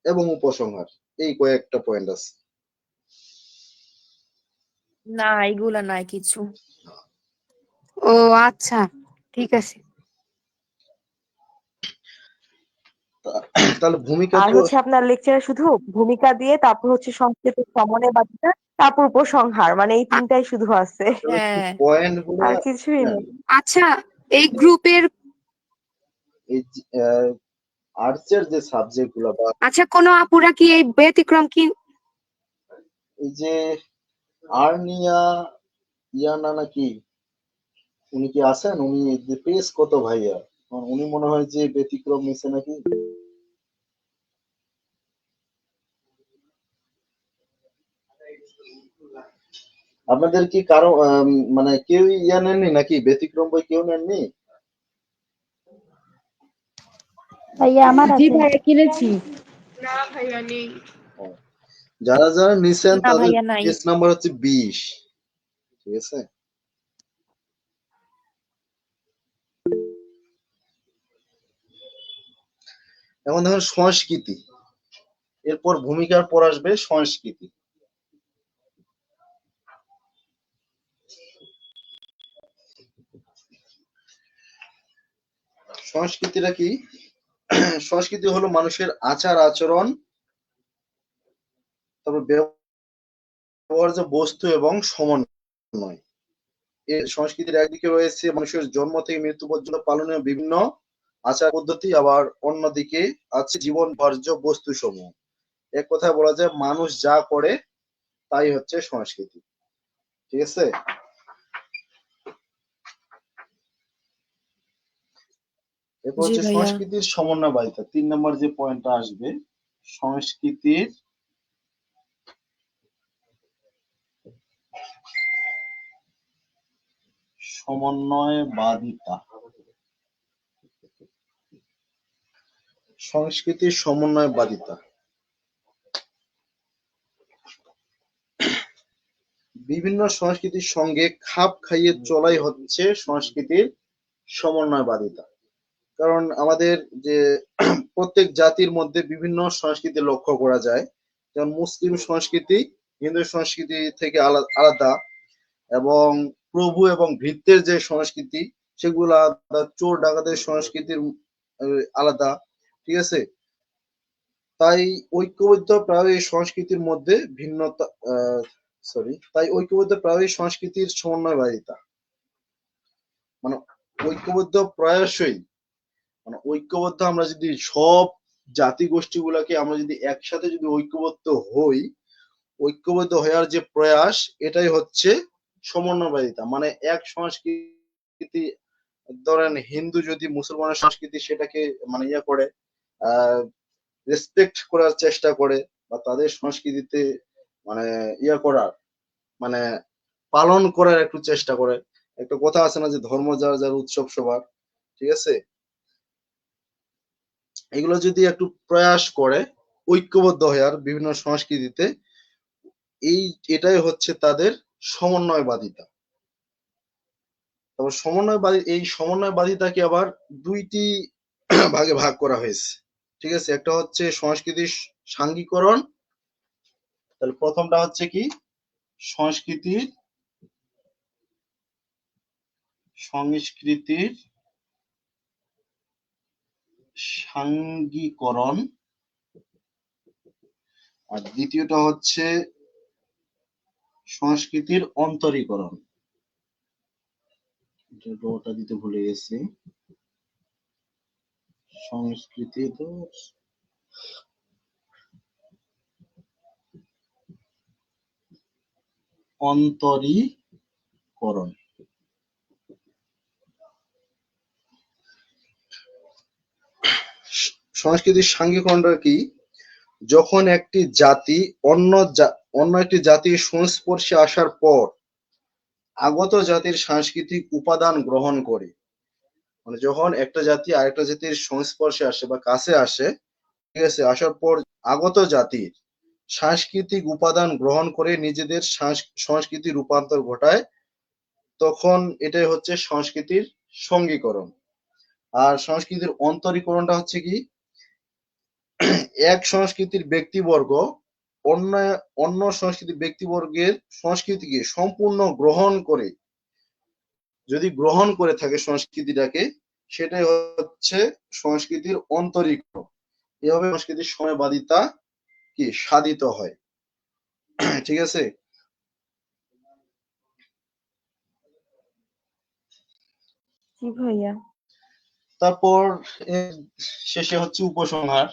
Speaker 2: এবং উপসংহার। এই কয়েকটা পয়েন্ট আছে।
Speaker 5: না, এগুলা নাই কিছু।
Speaker 6: ও আচ্ছা, ঠিক আছে।
Speaker 2: তাহলে ভূমিকা
Speaker 3: আর
Speaker 2: তো
Speaker 3: হচ্ছে আপনার লেকচারে শুধু ভূমিকা দিয়ে, তারপর হচ্ছে সংস্কৃতির সমন্বয়বাদিতা, তারপর উপসংহার, মানে এই
Speaker 6: আ-
Speaker 3: তিনটাই শুধু আছে,
Speaker 5: হ্যাঁ
Speaker 2: পয়েন্ট গুলা
Speaker 3: আর কিছুই
Speaker 2: হ্যাঁ,
Speaker 3: নেই।
Speaker 6: আচ্ছা, এই গ্রুপের
Speaker 2: এই আর্টসের যে সাবজেক্ট গুলা বা
Speaker 6: আচ্ছা কোনো আপুরা কি এই ব্যতিক্রম কি
Speaker 2: এই যে আর্নিয়া ইয়ানা নাকি, উনি কি আছেন? উনি যে পেজ কত ভাইয়া, উনি মনে হয় যে ব্যতিক্রম নিছে নাকি। আপনাদের কি কারো মানে কেউ ইয়া নেননি নাকি, ব্যতিক্রম বই কেউ নেননি?
Speaker 4: ভাইয়া আমার
Speaker 7: জি
Speaker 4: আছে।
Speaker 7: ভাইয়া কিনেছি।
Speaker 2: ও, যারা যারা নিছেন
Speaker 5: না
Speaker 2: তাদের
Speaker 5: ভাইয়া নাই।
Speaker 2: পেজ নাম্বার হচ্ছে 20, ঠিক আছে? এখন দেখেন সংস্কৃতি, এরপর ভূমিকার পর আসবে সংস্কৃতি। সংস্কৃতিটা কি? সংস্কৃতি হলো মানুষের আচার আচরণ, তারপর ব্যবহার্য বস্তু এবং সমন্বয়। এর সংস্কৃতির একদিকে রয়েছে মানুষের জন্ম থেকে মৃত্যু পর্যন্ত পালনীয় বিভিন্ন আচার পদ্ধতি, আবার অন্যদিকে আছে জীবন বর্জ্য বস্তু সমূহ। এক কথায় বলা যায় মানুষ যা করে তাই হচ্ছে সংস্কৃতি। ঠিক আছে, এরপর
Speaker 5: জি
Speaker 2: হচ্ছে
Speaker 5: ভাইয়া।
Speaker 2: সংস্কৃতির সমন্বয়বাদিতা। 3 নম্বর যে পয়েন্টটা আসবে, সংস্কৃতির সমন্বয়বাদিতা। সংস্কৃতির সমন্বয়বাদিতা বিভিন্ন সংস্কৃতির সঙ্গে খাপ খাইয়ে চলাই হচ্ছে সংস্কৃতির সমন্বয়বাদিতা। কারণ আমাদের যে প্রত্যেক জাতির মধ্যে বিভিন্ন সংস্কৃতি লক্ষ্য করা যায়, যেমন মুসলিম সংস্কৃতি হিন্দু সংস্কৃতি থেকে আলাদা, এবং প্রভু এবং ভৃত্যের যে সংস্কৃতি সেগুলো আলাদা, চোর ডাকাতের সংস্কৃতির আলাদা। ঠিক আছে, তাই ঐক্যবদ্ধ প্রায় সংস্কৃতির মধ্যে ভিন্নতা তাই ঐক্যবদ্ধ প্রায় সংস্কৃতির সমন্বয়বাদিতা মানে ঐক্যবদ্ধ প্রায়শই মানে ঐক্যবদ্ধ আমরা যদি সব জাতি গোষ্ঠী গুলাকে আমরা যদি একসাথে যদি ঐক্যবদ্ধ হই, ঐক্যবদ্ধ হওয়ার যে প্রয়াস, এটাই হচ্ছে সমন্বয়বাদিতা। মানে এক সংস্কৃতি, ধরেন হিন্দু যদি মুসলমানের সংস্কৃতি সেটাকে মানে ইয়ে করে রেসপেক্ট করার চেষ্টা করে, বা তাদের সংস্কৃতিতে মানে ইয়ে করার মানে পালন করার একটু চেষ্টা করে। একটা কথা আছে না যে ধর্ম যার যার উৎসব সবার। ঠিক আছে, এগুলো যদি একটু প্রয়াস করে ঐক্যবদ্ধ হওয়ার বিভিন্ন সংস্কৃতিতে, এটাই হচ্ছে তাদের সমন্বয়বাদিতা। তারপর এই সমন্বয়বাদিতাকে আবার দুইটি ভাগে ভাগ করা হয়েছে। ঠিক আছে, একটা হচ্ছে সংস্কৃতির সাঙ্গীকরণ। তাহলে প্রথমটা হচ্ছে কি, সংস্কৃতির সাঙ্গীকরণ, আর দ্বিতীয়টা হচ্ছে সংস্কৃতির অন্তরীকরণ। ওটা দিতে ভুলে গেছি। সংস্কৃতির অন্তরীকরণ। সংস্কৃতির সাঙ্গীকরণটা কি? যখন একটি জাতি অন্য একটি জাতির সংস্পর্শে আসার পর আগত জাতির সাংস্কৃতিক উপাদান গ্রহণ করে, মানে যখন একটা জাতি আরেকটা জাতির সংস্পর্শে আসে বা কাছে আসে, ঠিক আছে, আসার পর আগত জাতির সাংস্কৃতিক উপাদান গ্রহণ করে নিজেদের সংস্কৃতি রূপান্তর ঘটায়, তখন এটাই হচ্ছে সংস্কৃতির সঙ্গীকরণ। আর সংস্কৃতির অন্তরীকরণটা হচ্ছে কি, এক সংস্কৃতির ব্যক্তিবর্গ অন্য সংস্কৃতির ব্যক্তিবর্গের সংস্কৃতিকে সম্পূর্ণ গ্রহণ করে থাকে সংস্কৃতিটাকে, সেটাই হচ্ছে সংস্কৃতির অন্তরীকরণ। এভাবে সংস্কৃতির সমন্বয়বাদিতা কি সাধিত হয়। ঠিক আছে,
Speaker 3: জি ভাইয়া।
Speaker 2: তারপর শেষে হচ্ছে উপসংহার।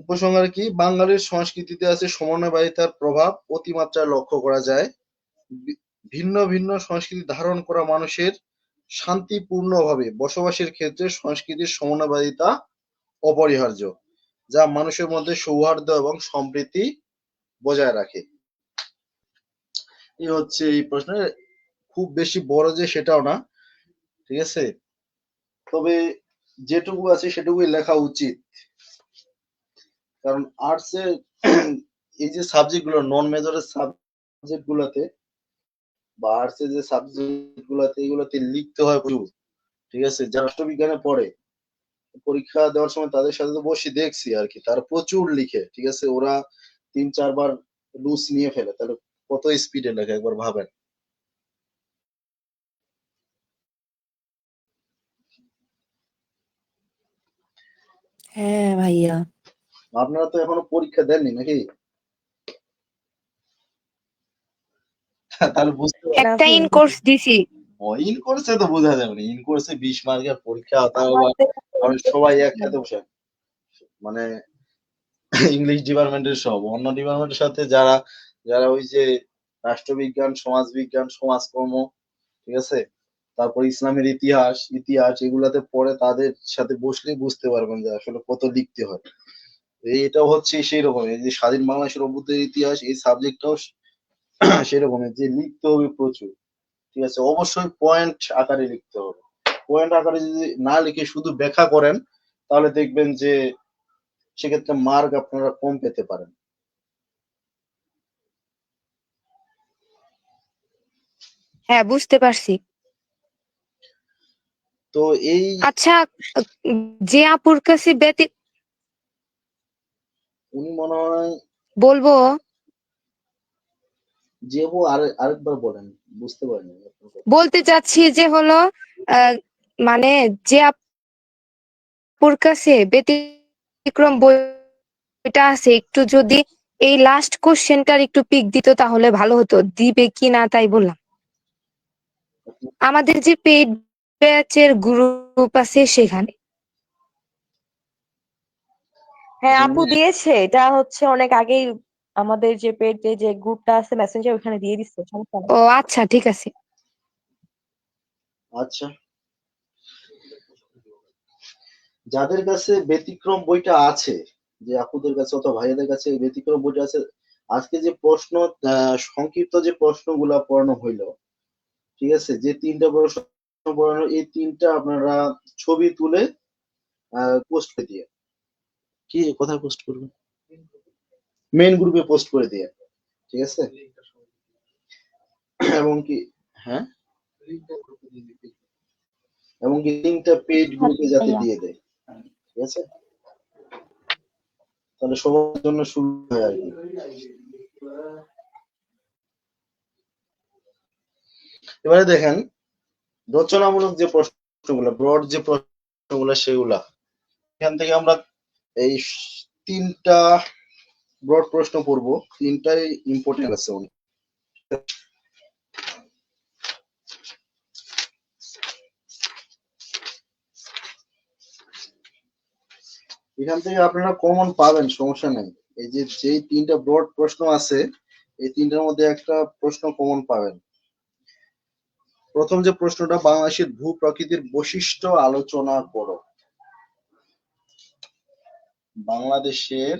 Speaker 2: উপসংহার কি, বাঙালির সংস্কৃতিতে আছে সমন্বয়বাদিতার প্রভাব অতিমাত্রায় লক্ষ্য করা যায়। ভিন্ন ভিন্ন সংস্কৃতি ধারণ করা মানুষের শান্তিপূর্ণভাবে বসবাসের ক্ষেত্রে সংস্কৃতির সমন্বয়বাদিতা অপরিহার্য, যা মানুষের মধ্যে সৌহার্দ্য এবং সম্প্রীতি বজায় রাখে। এই হচ্ছে এই প্রশ্নের, খুব বেশি বড় যে সেটাও না। ঠিক আছে, তবে যেটুকু আছে সেটুকুই লেখা উচিত, কারণ আর্টসের এই যে সাবজেক্ট গুলো নন মেজরের সাবজেক্ট গুলাতে বা আর্টসের যে সাবজেক্ট গুলাতে, এগুলোতে লিখতে হয় প্রচুর। ঠিক আছে, যারা রাষ্ট্রবিজ্ঞানে পড়ে পরীক্ষা দেওয়ার সময় তাদের সাথে তো বসে দেখছি আর কি, তারা প্রচুর লিখে। ঠিক আছে, ওরা 3-4 বার লুজ নিয়ে ফেলে, তাহলে কত স্পিডে লেখে একবার ভাবেন।
Speaker 5: হ্যাঁ ভাইয়া।
Speaker 2: আপনারা তো এখনো পরীক্ষা দেননি নাকি? তাহলে বুঝতে
Speaker 3: না
Speaker 6: একটা
Speaker 3: ভাইয়া,
Speaker 6: ইন কোর্স দিছি।
Speaker 2: ইন কোর্সে তো বোঝা যাবে না, ইন কোর্সে 20 মার্কের পরীক্ষা, তাও আবার
Speaker 3: আমাদের
Speaker 2: আমরা সবাই একসাথে বসে, মানে ইংলিশ ডিপার্টমেন্টের সব, অন্য ডিপার্টমেন্টের সাথে যারা যারা ওই যে রাষ্ট্রবিজ্ঞান, সমাজবিজ্ঞান, সমাজকর্ম, ঠিক আছে, তারপর ইসলামের ইতিহাস ইতিহাস এগুলাতে পড়ে, তাদের সাথে বসলেই বুঝতে পারবেন যে আসলে কত লিখতে হয়। এটা হচ্ছে সেই রকম, এই যে স্বাধীন বাংলাদেশের অভ্যুদয়ের ইতিহাস, এই সাবজেক্টটাও সেরকমের যে লিখতে হবে প্রচুর, ঠিক আছে, অবশ্যই পয়েন্ট আকারে লিখতে হবে। পয়েন্ট আকারে যদি না লিখে শুধু ব্যাখ্যা করেন, তাহলে দেখবেন যে সেক্ষেত্রে মার্ক আপনারা কম পেতে পারেন।
Speaker 6: হ্যাঁ, বুঝতে পারছি।
Speaker 2: তো এই
Speaker 6: আচ্ছা, যে আপুর কাছে
Speaker 2: উনি মনে হয়,
Speaker 6: বলবো,
Speaker 2: যে আরেকবার বলেন, বুঝতে পারিনি আপনার কথা।
Speaker 6: বলতে চাচ্ছি যে হলো আহ, মানে যে আপুর কাছে ব্যতিক্রম বইটা আছে, একটু যদি এই লাস্ট কোশ্চেনটার একটু পিক দিত তাহলে ভালো হতো। দিবে কি না তাই বললাম। আমাদের যে পেইড ব্যাচের গ্রুপ আছে সেখানে।
Speaker 3: হ্যাঁ আপু
Speaker 2: উনি
Speaker 3: দিয়েছে, এটা হচ্ছে অনেক আগেই আমাদের যে পেজে যে গ্রুপটা আছে মেসেঞ্জার, ওখানে দিয়ে দিচ্ছে, সমস্যা নেই।
Speaker 6: ও আচ্ছা, ঠিক আছে।
Speaker 2: আচ্ছা, যাদের কাছে ব্যতিক্রম বইটা আছে, যে আপুদের কাছে অথবা ভাইয়াদের কাছে এই ব্যতিক্রম বইটা আছে, আজকে যে প্রশ্ন, সংক্ষিপ্ত যে প্রশ্নগুলা পড়ানো হইলো, ঠিক আছে, যে তিনটা প্রশ্ন পড়ানো, এই তিনটা আপনারা ছবি তুলে পোস্ট করে দিয়ে, কি কোথায় পোস্ট করবেন, মেইন গ্রুপে পোস্ট করে দিয়ে, ঠিক আছে, এবং কি, হ্যাঁ, এবং কি লিঙ্কটা পেজ গ্রুপে যাতে
Speaker 4: ভাইয়া
Speaker 2: দিয়ে দেয়, ঠিক আছে, তাহলে সবার জন্য সুবিধা হয় আর কি। এবারে দেখেন, রচনামূলক যে প্রশ্নগুলো, ব্রড যে প্রশ্নগুলো, সেগুলা এখান থেকে আমরা এই তিনটা ব্রড প্রশ্ন পড়বো, তিনটাই ইম্পর্টেন্ট আছে অনেক। এখান থেকে আপনারা কমন পাবেন, সমস্যা নেই। এই যে যেই তিনটা ব্রড প্রশ্ন আছে, এই তিনটার মধ্যে একটা প্রশ্ন কমন পাবেন। প্রথম যে প্রশ্নটা, বাংলাদেশের ভূ প্রকৃতির বৈশিষ্ট্য আলোচনা করো। বাংলাদেশের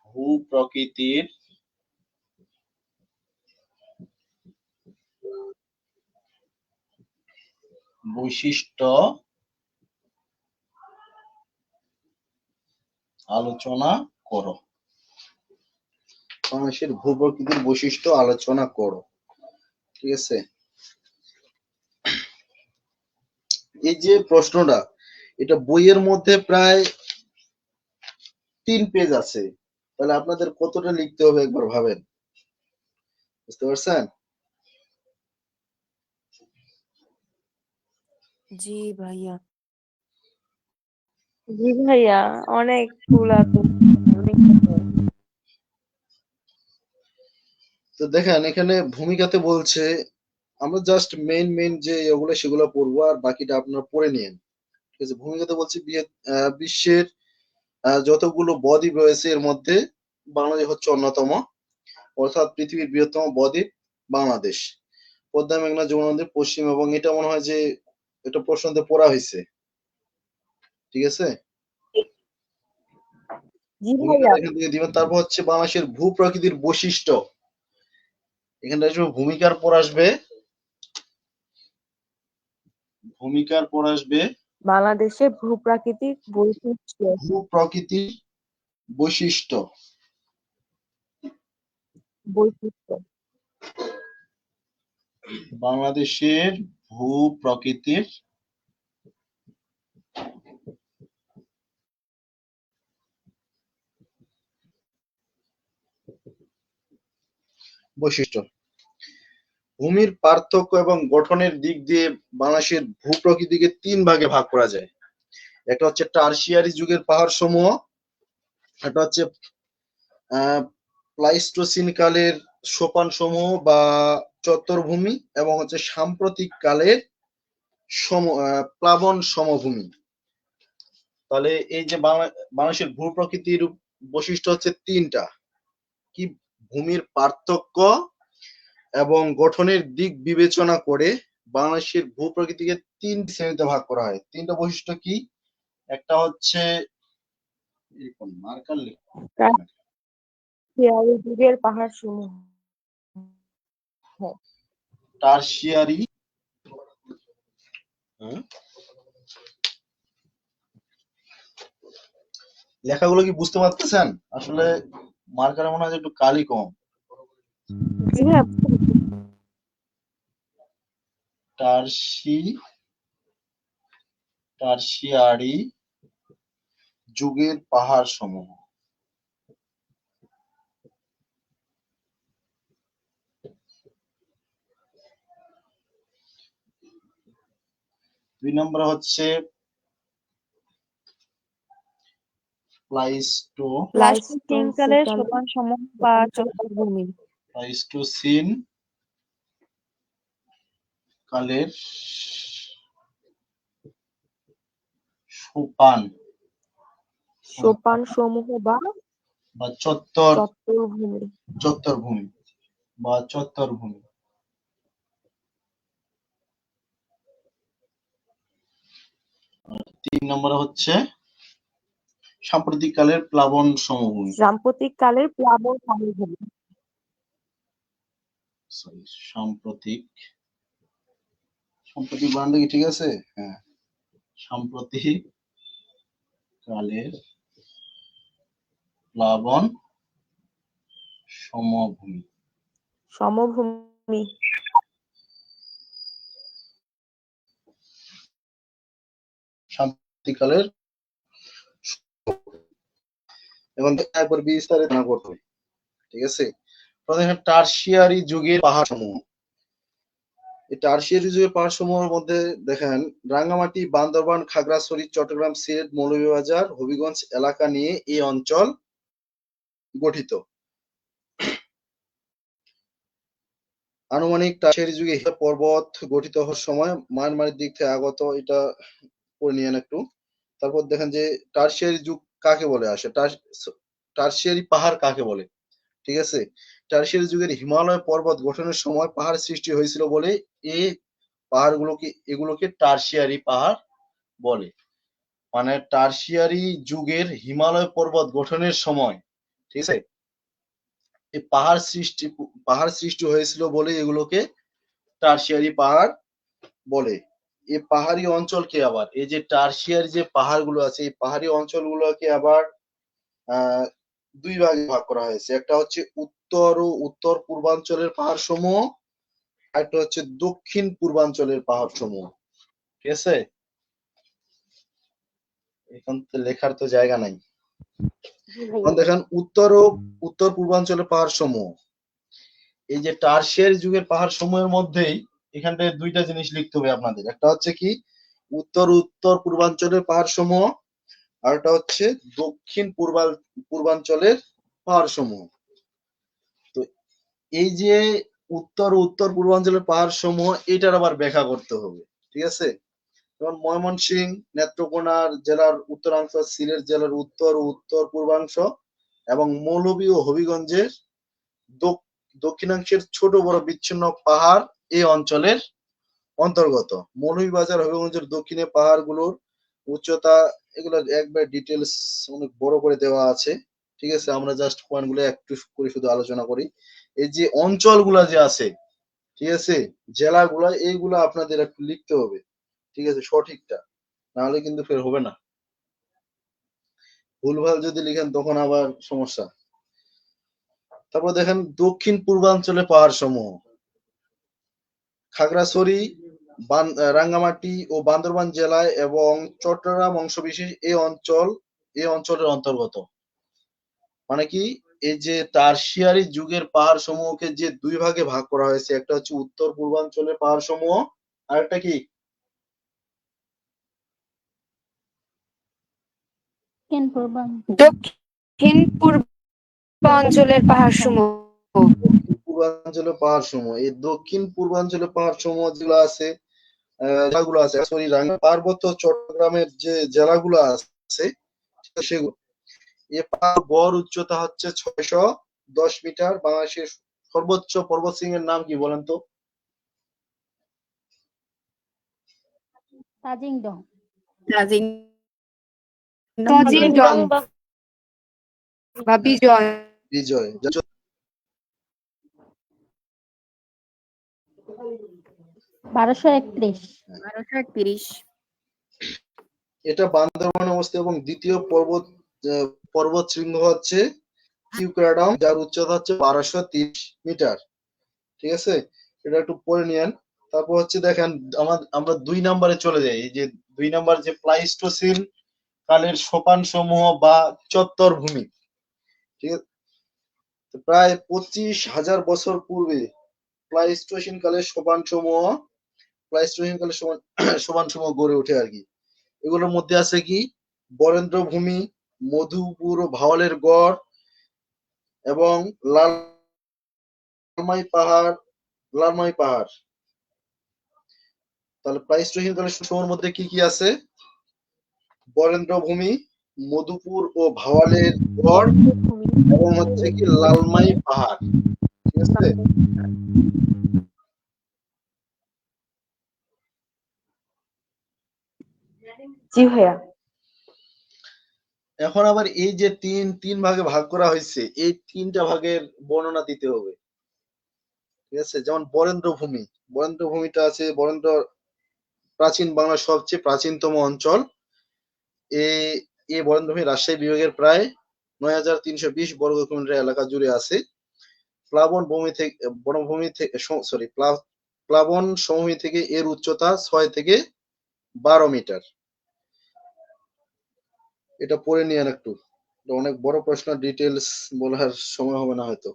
Speaker 2: ভূ প্রকৃতির বৈশিষ্ট্য আলোচনা করো। বাংলাদেশের ভূ প্রকৃতির বৈশিষ্ট্য আলোচনা করো, ঠিক আছে। এই যে প্রশ্নটা, এটা বইয়ের মধ্যে প্রায় 3 পেজ আছে, তাহলে আপনাদের কতটা লিখতে হবে একবার ভাবেন, বুঝতে পারছেন?
Speaker 5: জি ভাইয়া।
Speaker 3: জি ভাইয়া, অনেক গুলা তো, অনেক আছে।
Speaker 2: তো দেখেন, এখানে ভূমিকাতে বলছে, আমরা জাস্ট মেইন মেইন যে এগুলো সেগুলো পড়বো, আর বাকিটা আপনারা পড়ে নিন, ঠিক আছে। ভূমিকাতে বলছে বিশ্বের যতগুলো বদ্বীপ রয়েছে এর মধ্যে বাংলাদেশ হচ্ছে অন্যতম, অর্থাৎ পৃথিবীর বৃহত্তম বদ্বীপ বাংলাদেশ। পদ্মা, মেঘনা, যমুনা নদীর পশ্চিম, এবং এটা মনে হয় যে এটা প্রশ্নতে পড়া হয়েছে, ঠিক আছে।
Speaker 3: জি ভাইয়া।
Speaker 2: ভূমিকাটা এখান থেকে দিবেন। তারপর হচ্ছে বাংলাদেশের ভূ প্রকৃতির বৈশিষ্ট্য, এখানে আসবে ভূমিকার পর আসবে, ভূমিকার পর আসবে
Speaker 3: বাংলাদেশের ভূপ্রাকৃতিক বৈশিষ্ট্য।
Speaker 2: ভূ প্রকৃতির বৈশিষ্ট্য,
Speaker 3: বৈশিষ্ট্য।
Speaker 2: বাংলাদেশের ভূ প্রকৃতির বৈশিষ্ট্য। ভূমির পার্থক্য এবং গঠনের দিক দিয়ে বাংলাদেশের ভূপ্রকৃতিকে 3 ভাগে ভাগ করা যায়। একটা হচ্ছে টারশিয়ারি যুগের পাহাড় সমূহ, একটা হচ্ছে প্লাইস্টোসিন কালের সোপান সমূহ বা চত্বরভূমি, এবং হচ্ছে সাম্প্রতিক কালের প্লাবন সমভূমি। তাহলে এই যে বাংলাদেশের ভূপ্রকৃতির বৈশিষ্ট্য হচ্ছে 3টা, কি ভূমির পার্থক্য এবং গঠনের দিক বিবেচনা করে বাংলাদেশের ভূপ্রকৃতিকে 3 শ্রেণীতে ভাগ করা হয়। 3টা বৈশিষ্ট্য কি? একটা হচ্ছে মার্কার
Speaker 3: টারশিয়ারি যুগের পাহাড় সমূহ।
Speaker 2: টারশিয়ারি, লেখাগুলো কি বুঝতে পারতেছেন? আসলে মার্কারে মনে হয় একটু কালি কম।
Speaker 3: জি হ্যাঁ,
Speaker 2: টারশিয়ারি যুগের পাহাড় সমূহ। দুই নম্বর হচ্ছে
Speaker 5: প্লাস্টোসিন কালের সোপান সমূহ বা চত্বরভূমি।
Speaker 2: প্লাইস্টোসিন কালের
Speaker 3: সোপান সমূহ বা
Speaker 2: বা
Speaker 3: চত্বরভূমি।
Speaker 2: চত্বরভূমি। 3 নম্বরে হচ্ছে সাম্প্রতিক কালের প্লাবন সমভূমি।
Speaker 3: সাম্প্রতিক কালের প্লাবন সমভূমি।
Speaker 2: সাম্প্রতিক বানানটা কি ঠিক আছে? হ্যাঁ, সাম্প্রতিক কালের প্লাবন সমভূমি। সাম্প্রতিককালের, এখন একবার বিস্তারিত না করতে হবে, ঠিক আছে? প্রথমে টারশিয়ারি যুগের পাহাড় সমূহ। এই টারশিয়ারি যুগের পাহাড় সমূহের মধ্যে দেখেন রাঙ্গামাটি, বান্দরবান, খাগড়াছড়ি, চট্টগ্রাম, সিলেট, মৌলভীবাজার, হবিগঞ্জ এলাকা নিয়ে এই অঞ্চল গঠিত। আনুমানিক টারশিয়ারি যুগে হিমালয় পর্বত গঠিত হওয়ার সময় মায়ানমারের দিক থেকে আগত, এটা করে নিয়েন একটু। তারপর দেখেন যে টারশিয়ারি যুগ কাকে বলে আসে, টারশিয়ারি পাহাড় কাকে বলে, ঠিক আছে? টারশিয়ারি যুগের হিমালয় পর্বত গঠনের সময় পাহাড় সৃষ্টি হয়েছিল বলে এই এগুলোকে টারশিয়ারি পাহাড় বলে। মানে টারশিয়ারি যুগের হিমালয় পর্বত গঠনের সময়, ঠিক আছে, এই পাহাড় সৃষ্টি হয়েছিল বলে এগুলোকে টারশিয়ারি পাহাড় বলে। এই পাহাড়ি অঞ্চলকে আবার এই যে টারশিয়ারি যে পাহাড়গুলো আছে, এই পাহাড়ি অঞ্চলগুলোকে আবার 2 ভাগে ভাগ করা হয়েছে। একটা হচ্ছে উত্তর ও উত্তর পূর্বাঞ্চলের পাহাড় সমূহ, একটা হচ্ছে দক্ষিণ পূর্বাঞ্চলের পাহাড় সমূহ, ঠিক আছে? এখন তো লেখার তো জায়গা নাই। এখন দেখেন উত্তর ও উত্তর পূর্বাঞ্চলের পাহাড় সমূহ, এই যে টারশিয়ারি যুগের পাহাড় সমূহের মধ্যেই এখানটায় 2টা জিনিস লিখতে হবে আপনাদের। একটা হচ্ছে কি উত্তর পূর্বাঞ্চলের পাহাড় সমূহ, আর একটা হচ্ছে দক্ষিণ পূর্বাঞ্চলের পাহাড় সমূহ। তো এই যে উত্তর পূর্বাঞ্চলের পাহাড় সমূহ, এটার আবার ব্যাখ্যা করতে হবে, ঠিক আছে? যেমন ময়মনসিংহ, নেত্রকোনা জেলার উত্তরাংশ, সিলেট জেলার উত্তর ও উত্তর পূর্বাংশ এবং মৌলভী ও হবিগঞ্জের দক্ষিণাংশের ছোট বড় বিচ্ছিন্ন পাহাড় এই অঞ্চলের অন্তর্গত। মৌলভীবাজার, হবিগঞ্জের দক্ষিণে পাহাড়গুলোর উচ্চতা, এগুলো একবার ডিটেলস অনেক বড় করে দেওয়া আছে, ঠিক আছে? আমরা জাস্ট পয়েন্টগুলো একটু করে শুধু আলোচনা করি। এই যে অঞ্চলগুলা যে আছে, ঠিক আছে, জেলাগুলা, এইগুলা আপনাদের একটু লিখতে হবে, ঠিক আছে, সঠিকটা, নাহলে কিন্তু ফের হবে না। ভুলভাল যদি লিখেন তখন আবার সমস্যা। তারপর দেখেন দক্ষিণ পূর্বাঞ্চলের পাহাড় সমূহ, খাগড়াছড়ি, রাঙ্গামাটি ও বান্দরবান জেলায় এবং চট্টগ্রাম অংশবিশেষ এই অঞ্চলের অন্তর্গত। মানে কি এই যে টারশিয়ারি যুগের পাহাড় সমূহকে যে দুই ভাগে ভাগ করা হয়েছে, একটা হচ্ছে উত্তর পূর্বাঞ্চলের পাহাড় সমূহ, আর একটা কি
Speaker 4: দক্ষিণ পূর্বাঞ্চল।
Speaker 6: দক্ষিণ পূর্বাঞ্চলের পাহাড় সমূহ।
Speaker 2: পূর্বাঞ্চলের পাহাড় সমূহ। এই দক্ষিণ পূর্বাঞ্চলের পাহাড় সমূহ যেগুলো আছে, জেলাগুলো আছে, সরি, পার্বত্য চট্টগ্রামের যে জেলাগুলো আছে সেগুলো, এ পাহাড় গড় উচ্চতা হচ্ছে 610 মিটার। বাংলাদেশের সর্বোচ্চ পর্বতশৃঙ্গের নাম কি বলেন তো?
Speaker 4: তাজিংডং।
Speaker 6: তাজিংডং বা বিজয়।
Speaker 2: বিজয়।
Speaker 4: 1231।
Speaker 2: এটা বান্দরবানে অবস্থিত এবং দ্বিতীয় পর্বত শৃঙ্গ হচ্ছে কিউক্রাডং, যার উচ্চতা হচ্ছে 1230 মিটার। ঠিক আছে, এটা একটু পড়ে নিয়েন। তারপর হচ্ছে দেখেন, আমরা 2 নম্বরে চলে যাই। এই যে 2 নম্বর যে প্লাইস্টোসিন কালের সোপান সমূহ বা চত্বর ভূমি, ঠিক আছে, তো প্রায় 25,000 বছর পূর্বে প্লাইস্টোসিন কালের সোপান সমূহ গড়ে ওঠে আর কি। এগুলোর মধ্যে আছে কি বরেন্দ্র ভূমি, মধুপুর ও ভাওয়ালের গড় এবং লালমাই পাহাড়। তাহলে প্লাইস্টোসিন কালের সময়ের মধ্যে কি কি আছে? বরেন্দ্র ভূমি, মধুপুর ও ভাওয়ালের গড় এবং হচ্ছে কি লালমাই পাহাড়। ঠিক আছে,
Speaker 3: জি ভাইয়া।
Speaker 2: এখন আবার এই যে তিন ভাগে ভাগ করা হয়েছে, এই 3টা ভাগের বর্ণনা দিতে হবে। ঠিক আছে, যেমন বরেন্দ্র ভূমিটা আছে, বরেন্দ্র প্রাচীন বাংলার সবচেয়ে প্রাচীনতম অঞ্চল। এই বরেন্দ্র ভূমি রাজশাহী বিভাগের প্রায় 9,320 বর্গ কিলোমিটার এলাকা জুড়ে আছে। প্লাবন সমভূমি থেকে এর উচ্চতা 6 থেকে 12 মিটার। এটা পড়ে নিয়েন একটু, এটা অনেক বড় প্রশ্ন, ডিটেলস বলার সময় হবে না হয়তো।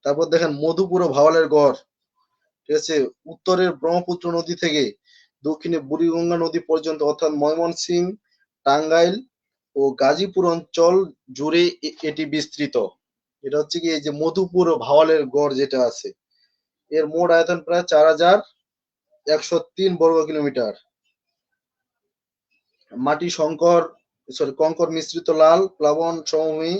Speaker 2: তারপর দেখেন মধুপুর ও ভাওয়ালের গড়। ঠিক আছে, উত্তরের ব্রহ্মপুত্র নদী থেকে দক্ষিণে বুড়িগঙ্গা নদী পর্যন্ত, অর্থাৎ ময়মনসিংহ, টাঙ্গাইল ও গাজীপুর অঞ্চল জুড়ে এটি বিস্তৃত। এটা হচ্ছে কি এই যে মধুপুর ও ভাওয়ালের গড় যেটা আছে, এর মোট আয়তন প্রায় 4,103 বর্গ কিলোমিটার। মাটি কঙ্কর মিশ্রিত লাল প্লাবন সমভূমি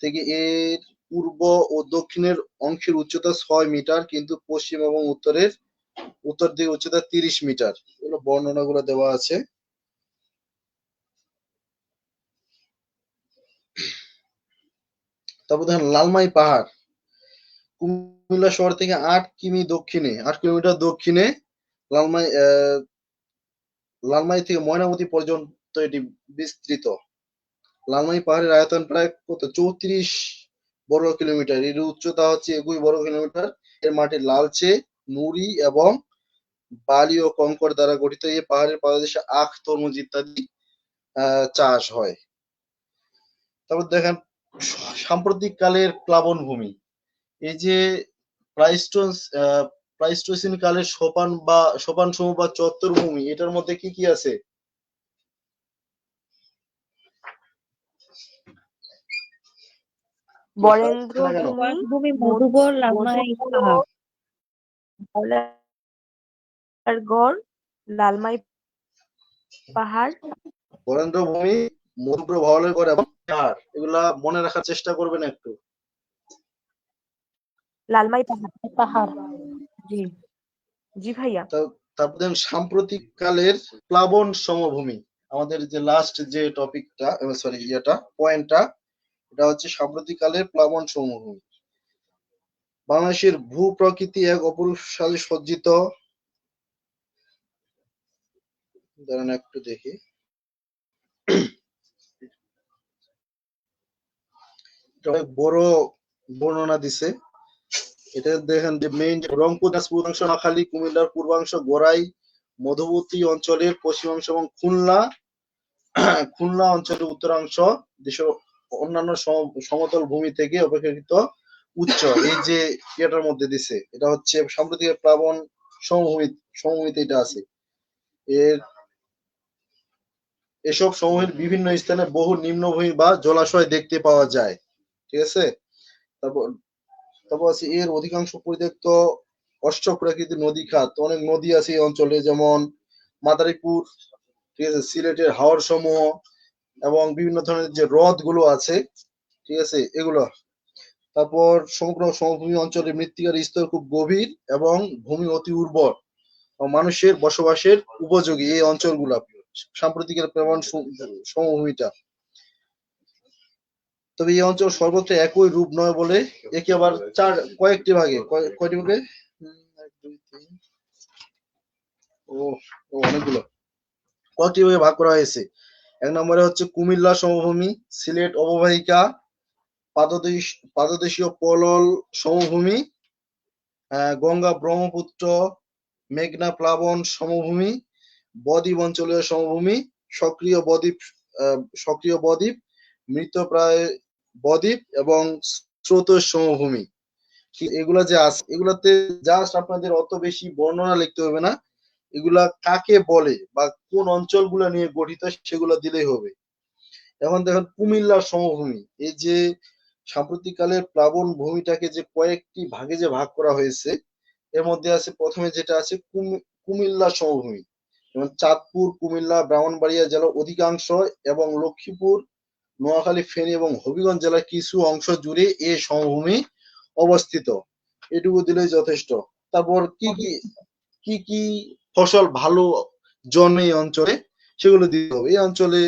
Speaker 2: থেকে এর পূর্ব ও দক্ষিণের অংশের উচ্চতা 6 মিটার, কিন্তু পশ্চিম এবং উত্তর দিকে উচ্চতা 30 মিটার। এগুলো বর্ণনাগুলো দেওয়া আছে। তারপর দেখেন লালমাই পাহাড়, কুমিল্লা শহর থেকে 8 কিলোমিটার দক্ষিণে লালমাই থেকে ময়নামতি পর্যন্ত এটি বিস্তৃত। লালমাই পাহাড়ের আয়তন প্রায় 34 বর্গ কিলোমিটার। এর উচ্চতা হচ্ছে 21 বর্গ কিলোমিটার। এর মাটি লালচে, নুড়ি এবং বালি ও কঙ্কর দ্বারা গঠিত। এই পাহাড়ের পাদদেশে আখ, তরমুজ ইত্যাদি চাষ হয়। তারপর দেখেন সাম্প্রতিক কালের প্লাবন ভূমি। এই যে প্লাইস্টোসিন কালের সোপান সমূহ বা চত্বর ভূমি, এটার মধ্যে কি কি আছে?
Speaker 3: বরেন্দ্র
Speaker 2: কেন?
Speaker 5: ভূমি, মধুপুর, লালমাই পাহাড়।
Speaker 3: ভাওয়ালের গড়, লালমাই পাহাড়,
Speaker 2: বরেন্দ্র ভূমি, মধুপুর, ভাওয়ালের গড় এবং পাহাড়, এগুলা মনে রাখার চেষ্টা করবেন একটু।
Speaker 3: লালমাই
Speaker 4: পাহাড়।
Speaker 3: জি জি ভাইয়া।
Speaker 2: তারপর দেখেন সাম্প্রতিক কালের প্লাবন সমভূমি। আমাদের যে লাস্ট যে টপিকটা, সরি পয়েন্টটা, এটা হচ্ছে সাম্প্রতিক কালের প্লাবন সমভূমি। বাংলাদেশের ভূ প্রকৃতি এক অপরূপ সাজে সজ্জিত। দাঁড়ান একটু দেখি। এটা অনেক বড় বর্ণনা দিছে। এটা দেখেন যে মেইন রংপুর, দিনাজপুর পূর্বাংশ, নোয়াখালী, কুমিল্লার পূর্বাংশ, গোরাই, মধুবতী অঞ্চলের পশ্চিমাংশ এবং খুলনা অঞ্চলের উত্তরাংশ দেশের অন্যান্য সমতল ভূমি থেকে অপেক্ষাকৃত উচ্চ। এই যে এটার মধ্যে দিছে, এটা হচ্ছে সাম্প্রতিক প্লাবন সমভূমিতে এটা আছে। এসব সমভূমির বিভিন্ন স্থানে বহু নিম্নভূমি বা জলাশয় দেখতে পাওয়া যায়। ঠিক আছে। তারপর তারপর আছে এর অধিকাংশ পরিত্যক্ত অষ্টপ্রাকৃতিক নদী খাত। অনেক নদী আছে এই অঞ্চলে, যেমন মাদারীপুর, ঠিক আছে, সিলেটের হাওর সমূহ এবং বিভিন্ন ধরনের যে হ্রদ গুলো আছে, ঠিক আছে, এগুলো। তারপর সমগ্র সমভূমি অঞ্চলের মৃত্তিকার স্তর খুব গভীর এবং ভূমি অতি উর্বর ও মানুষের বসবাসের উপযোগী এই অঞ্চলগুলা, সাম্প্রতিকের প্লাবন সমভূমিটা। তবে এই অঞ্চল সর্বত্র একই রূপ নয় বলে একে আবার কয়েকটি ভাগে, কয়টি ভাগে, অনেকগুলো কয়েকটি ভাগে ভাগ করা হয়েছে। 1 নম্বরে হচ্ছে কুমিল্লা সমভূমি, সিলেট অববাহিকা, পাদদেশীয় পলল সমভূমি, গঙ্গা ব্রহ্মপুত্র মেঘনা প্লাবন সমভূমি, বদ্বীপ অঞ্চলীয় সমভূমি, সক্রিয় বদ্বীপ, মৃতপ্রায় বদ্বীপ এবং স্রোতস সমভূমি। এগুলা যে আছে, এগুলাতে জাস্ট আপনাদের অত বেশি বর্ণনা লিখতে হবে না, এগুলা কাকে বলে বা কোন অঞ্চলগুলা নিয়ে গঠিত সেগুলো দিলেই হবে। এখন দেখেন কুমিল্লা সমভূমি, এই যে সাম্প্রতিককালের প্লাবন ভূমিটাকে যে কয়েকটি ভাগে যে ভাগ করা হয়েছে, এর মধ্যে আছে প্রথমে যেটা আছে কুমিল্লা সমভূমি, যেমন চাঁদপুর, কুমিল্লা, ব্রাহ্মণবাড়িয়া জেলার অধিকাংশ এবং লক্ষ্মীপুর, নোয়াখালী, ফেনী এবং হবিগঞ্জ জেলার কিছু অংশ জুড়ে এই সমভূমি অবস্থিত। এটুকু দিলেই যথেষ্ট। তারপর কি কি ফসল ভালো জন্মে এই অঞ্চলে সেগুলো দিতে হবে। এই অঞ্চলে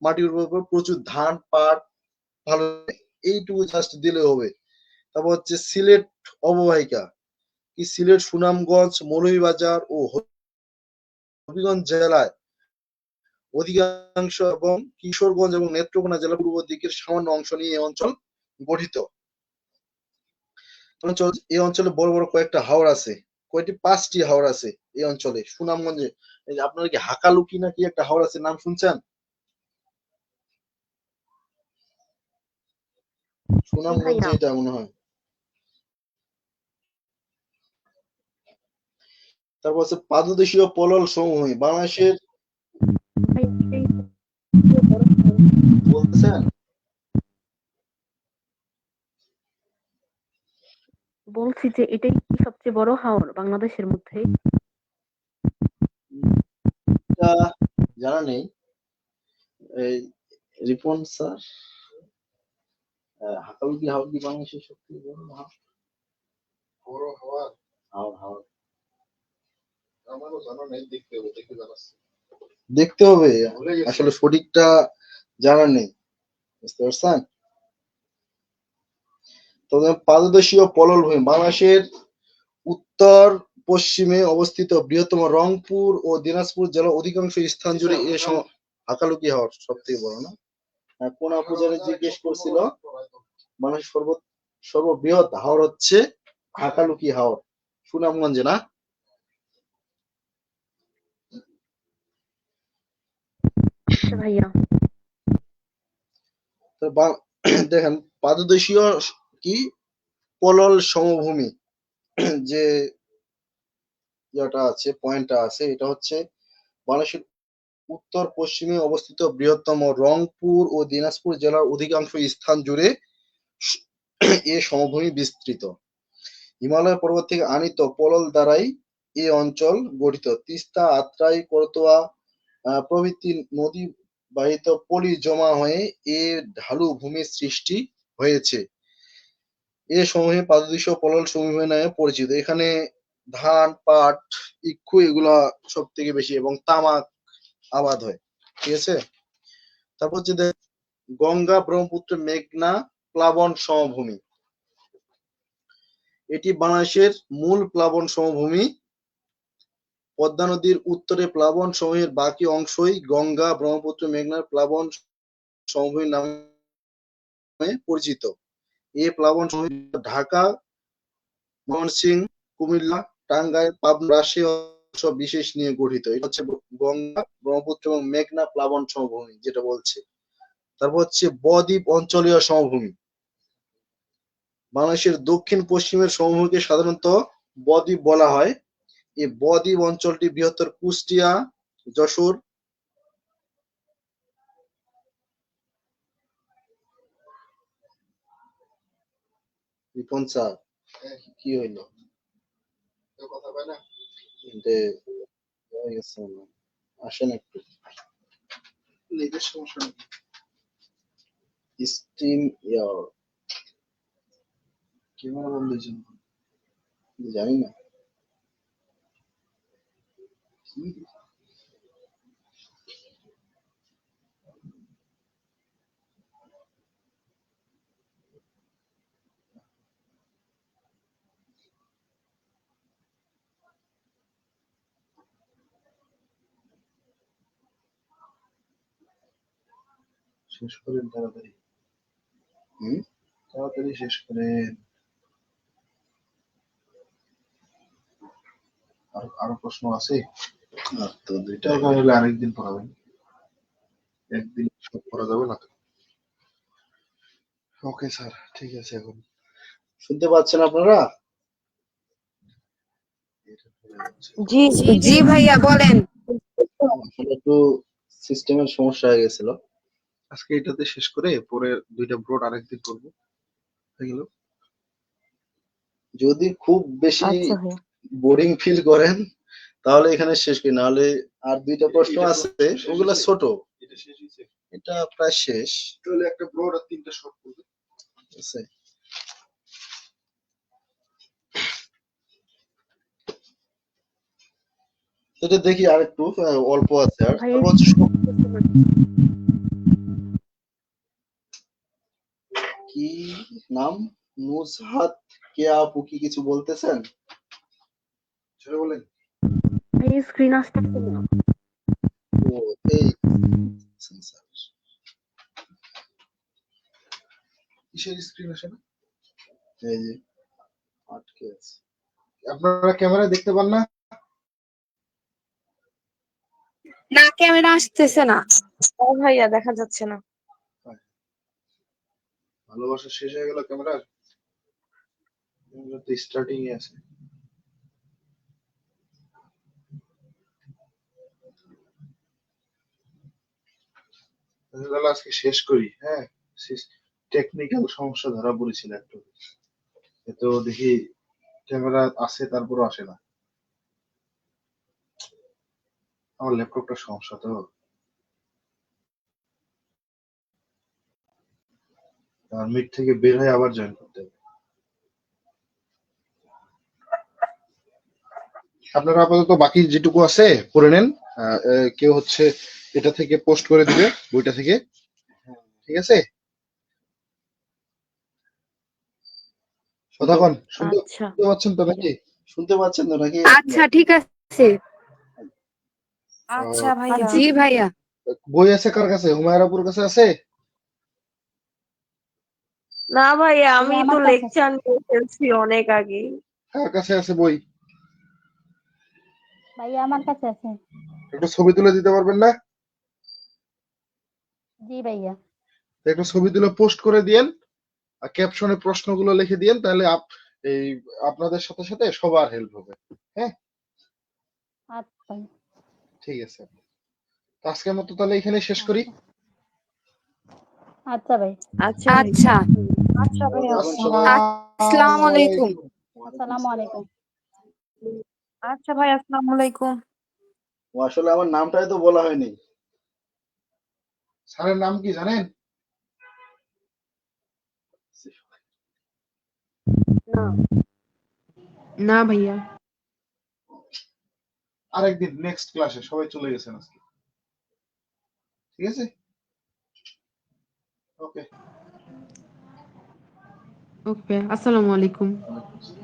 Speaker 2: মাটির উপর প্রচুর ধান, পাট ভালো, এইটুকু জাস্ট দিলে হবে। তারপর হচ্ছে সিলেট অববাহিকা, কি সিলেট, সুনামগঞ্জ, মৌলভীবাজার ও হবিগঞ্জ জেলায় অধিকাংশ এবং কিশোরগঞ্জ এবং নেত্রকোনা জেলার পূর্ব দিকের সামান্য অংশ নিয়ে এই অঞ্চল গঠিত। এই অঞ্চলে বড় বড় কয়েকটা হাওর আছে। কয়টি? 5টি হাওর আছে এই অঞ্চলে। সুনামগঞ্জে আপনারা কি হাকালুকি নাকি একটা হাওর আছে, নাম শুনছেন? সুনামগঞ্জে এটা মনে হয়। তারপর হচ্ছে পাদদেশীয় পলল সমভূমি, বাংলাদেশের বলতেছেন।
Speaker 4: বলছি যে এটাই কি সবচেয়ে বড় হাওর বাংলাদেশের মধ্যে?
Speaker 2: এটা জানা নেই। এই রিপন স্যার, হাকালুকি হাওর কি বাংলাদেশের সবচেয়ে বড় হাওর? হাওর আমারও জানা নেই, দেখতে হবে, দেখতে হবে, আসলে সঠিকটা জানা নেই, বুঝতে পারছেন? তবে পাদদেশীয় পলল ভূমি, বাংলাদেশের উত্তর পশ্চিমে অবস্থিত বৃহত্তম রংপুর ও দিনাজপুর জেলার অধিকাংশ স্থান জুড়ে হাকালুকি হাওর সব থেকে বড় না? কোন আপু জানে জিজ্ঞেস করছিল, বাংলাদেশের সর্ববৃহৎ হাওর হচ্ছে হাকালুকি হাওর, সুনামগঞ্জে, না?
Speaker 4: ভাইয়া
Speaker 2: দেখেন পাদদেশীয় কি পলল সমভূমি যে আছে, পয়েন্টটা আছে, এটা হচ্ছে বাংলাদেশের উত্তর পশ্চিমে অবস্থিত বৃহত্তম রংপুর ও দিনাজপুর জেলার অধিকাংশ স্থান জুড়ে এ সমভূমি বিস্তৃত। হিমালয় পর্বত থেকে আনিত পলল দ্বারাই এই অঞ্চল গঠিত। তিস্তা, আত্রাই, করতোয়া প্রভৃতি নদী বাহিত পলি জমা হয়ে এ ঢালু ভূমির সৃষ্টি হয়েছে। এ সমভূমি পাদদেশীয় পলল সমভূমি নামে পরিচিত। এখানে ধান, পাট, ইক্ষু এগুলা সব থেকে বেশি এবং তামাক আবাদ হয়। ঠিক আছে। তারপর হচ্ছে গঙ্গা ব্রহ্মপুত্র মেঘনা প্লাবন সমভূমি, এটি বাংলাদেশের মূল প্লাবন সমভূমি। পদ্মা নদীর উত্তরে প্লাবন সমভূমির বাকি অংশই গঙ্গা ব্রহ্মপুত্র মেঘনার প্লাবন সমভূমি নামে পরিচিত। এই প্লাবন সমভূমি ঢাকা, ময়মনসিংহ, কুমিল্লা, টাঙ্গাইল, পাবনা, রাজশাহী অংশ বিশেষ নিয়ে গঠিত। এটা হচ্ছে গঙ্গা ব্রহ্মপুত্র এবং মেঘনা প্লাবন সমভূমি যেটা বলছে। তারপর হচ্ছে বদ্বীপ অঞ্চলীয় সমভূমি। বাংলাদেশের দক্ষিণ পশ্চিমের সমভূমিকে সাধারণত বদ্বীপ বলা হয়। এই বদ্বীপ অঞ্চলটি বৃহত্তর কুষ্টিয়া, যশোর, রিপন স্যার কি হইলো?
Speaker 1: কথা পায় না।
Speaker 2: আসেন একটু।
Speaker 1: নিজের সমস্যা নেই।
Speaker 2: স্টিম এয়ার
Speaker 1: ক্যামেরা বন্ধ হয়েছে।
Speaker 2: জানি না
Speaker 1: কি শেষ করেন তাড়াতাড়ি।
Speaker 2: হুম?
Speaker 1: তাড়াতাড়ি শেষ করেন। আরো প্রশ্ন আছে?
Speaker 2: আর তো দুইটা
Speaker 1: দরকার হলে আরেকদিন পড়াবেন, একদিন সব করা যাবে না। ওকে স্যার, ঠিক আছে। এখন
Speaker 2: শুনতে পাচ্ছেন আপনারা?
Speaker 3: জি
Speaker 6: জি ভাইয়া বলেন।
Speaker 2: আসলে একটু সিস্টেমের সমস্যা হয়ে গেছিল।
Speaker 1: আজকে এটাতে শেষ করে পরে দুইটা ব্রড আরেকদিন করবো, হয়ে গেল।
Speaker 2: যদি খুব বেশি
Speaker 3: আচ্ছা ভাইয়া।
Speaker 2: বোরিং ফিল করেন তাহলে এখানে শেষ করি, নাহলে আর দুইটা প্রশ্ন আছে, ওগুলা ছোট।
Speaker 1: এটা শেষ হয়েছে,
Speaker 2: এটা প্রায় শেষ।
Speaker 1: তাহলে একটা ব্রড আর তিনটা শর্ট করবে।
Speaker 2: ঠিক আছে? এটা দেখি আর একটু অল্প আছে। আর
Speaker 4: ভাইয়া
Speaker 2: তারপর হচ্ছে কি নাম, নুজহাত কে আপু কি কিছু বলতেছেন?
Speaker 1: সেটা বলেন।
Speaker 4: ভাইয়া স্ক্রিন আসতেছে না।
Speaker 2: ও এই স্যার,
Speaker 1: কিসের স্ক্রিন আসে না?
Speaker 2: এই যে আটকে আছে।
Speaker 1: আপনারা ক্যামেরায় দেখতে পান না?
Speaker 6: না, ক্যামেরা আসতেছে না।
Speaker 3: ও ভাইয়া দেখা যাচ্ছে না।
Speaker 1: ভালোবাসা শেষ হয়ে গেল ক্যামেরার? তো স্টার্টিং এ আছে। তাহলে আজকে শেষ করি। হ্যাঁ, টেকনিক্যাল সমস্যা ধরা পড়েছিল একটু, তো দেখি ক্যামেরা আছে তারপরও আসে না। আমার ল্যাপটপটার সমস্যা তো। আর মিট থেকে বের হয়ে আবার জয়েন করতে হবে। আপনারা আপাতত বাকি যেটুকু আছে করে নেন। কেউ হচ্ছে এটা থেকে পোস্ট করে দিবে, বইটা থেকে। ঠিক আছে? কতক্ষণ শুনতে
Speaker 3: আচ্ছা
Speaker 1: শুনতে পাচ্ছেন তো নাকি?
Speaker 2: শুনতে পাচ্ছেন তো নাকি?
Speaker 6: আচ্ছা ঠিক আছে।
Speaker 3: আচ্ছা ভাইয়া।
Speaker 6: জি ভাইয়া।
Speaker 1: বই আছে কার কাছে? হুমায়রাপুর কাছে আছে?
Speaker 3: না ভাইয়া, আমি তো
Speaker 5: আমার কাছে
Speaker 3: লেকচার নিয়ে ফেলছি অনেক আগে।
Speaker 1: কার কাছে আছে বই?
Speaker 5: ভাইয়া আমার কাছে আছে।
Speaker 1: একটু ছবি তুলে দিতে পারবেন না?
Speaker 5: জি ভাইয়া।
Speaker 1: একটু ছবি তুলে পোস্ট করে দিয়েন, আর ক্যাপশনে প্রশ্নগুলো লিখে দিয়েন, তাহলে এই আপনাদের সাথে সাথে সবার হেল্প হবে। হ্যাঁ,
Speaker 5: আচ্ছা ভাইয়া।
Speaker 1: ঠিক আছে। তো আজকের মতো তাহলে এখানে শেষ করি।
Speaker 5: আচ্ছা ভাই।
Speaker 3: আচ্ছা ভাই।
Speaker 6: আচ্ছা।
Speaker 3: আচ্ছা ভাইয়া।
Speaker 6: আসসালামু আলাইকুম।
Speaker 5: আসসালামু আলাইকুম।
Speaker 3: আচ্ছা ভাই, আসসালামু আলাইকুম।
Speaker 2: ও আসলে আমার নামটাই তো বলা হয়নি।
Speaker 1: স্যারের নাম কি জানেন?
Speaker 7: না ভাইয়া।
Speaker 1: আরেকদিন নেক্সট ক্লাসে, সবাই চলে গেছেন আজকে। ঠিক আছে? ওকে।
Speaker 7: ওকে, আসসালামু আলাইকুম।
Speaker 1: ওয়ালাইকুম আসসালাম।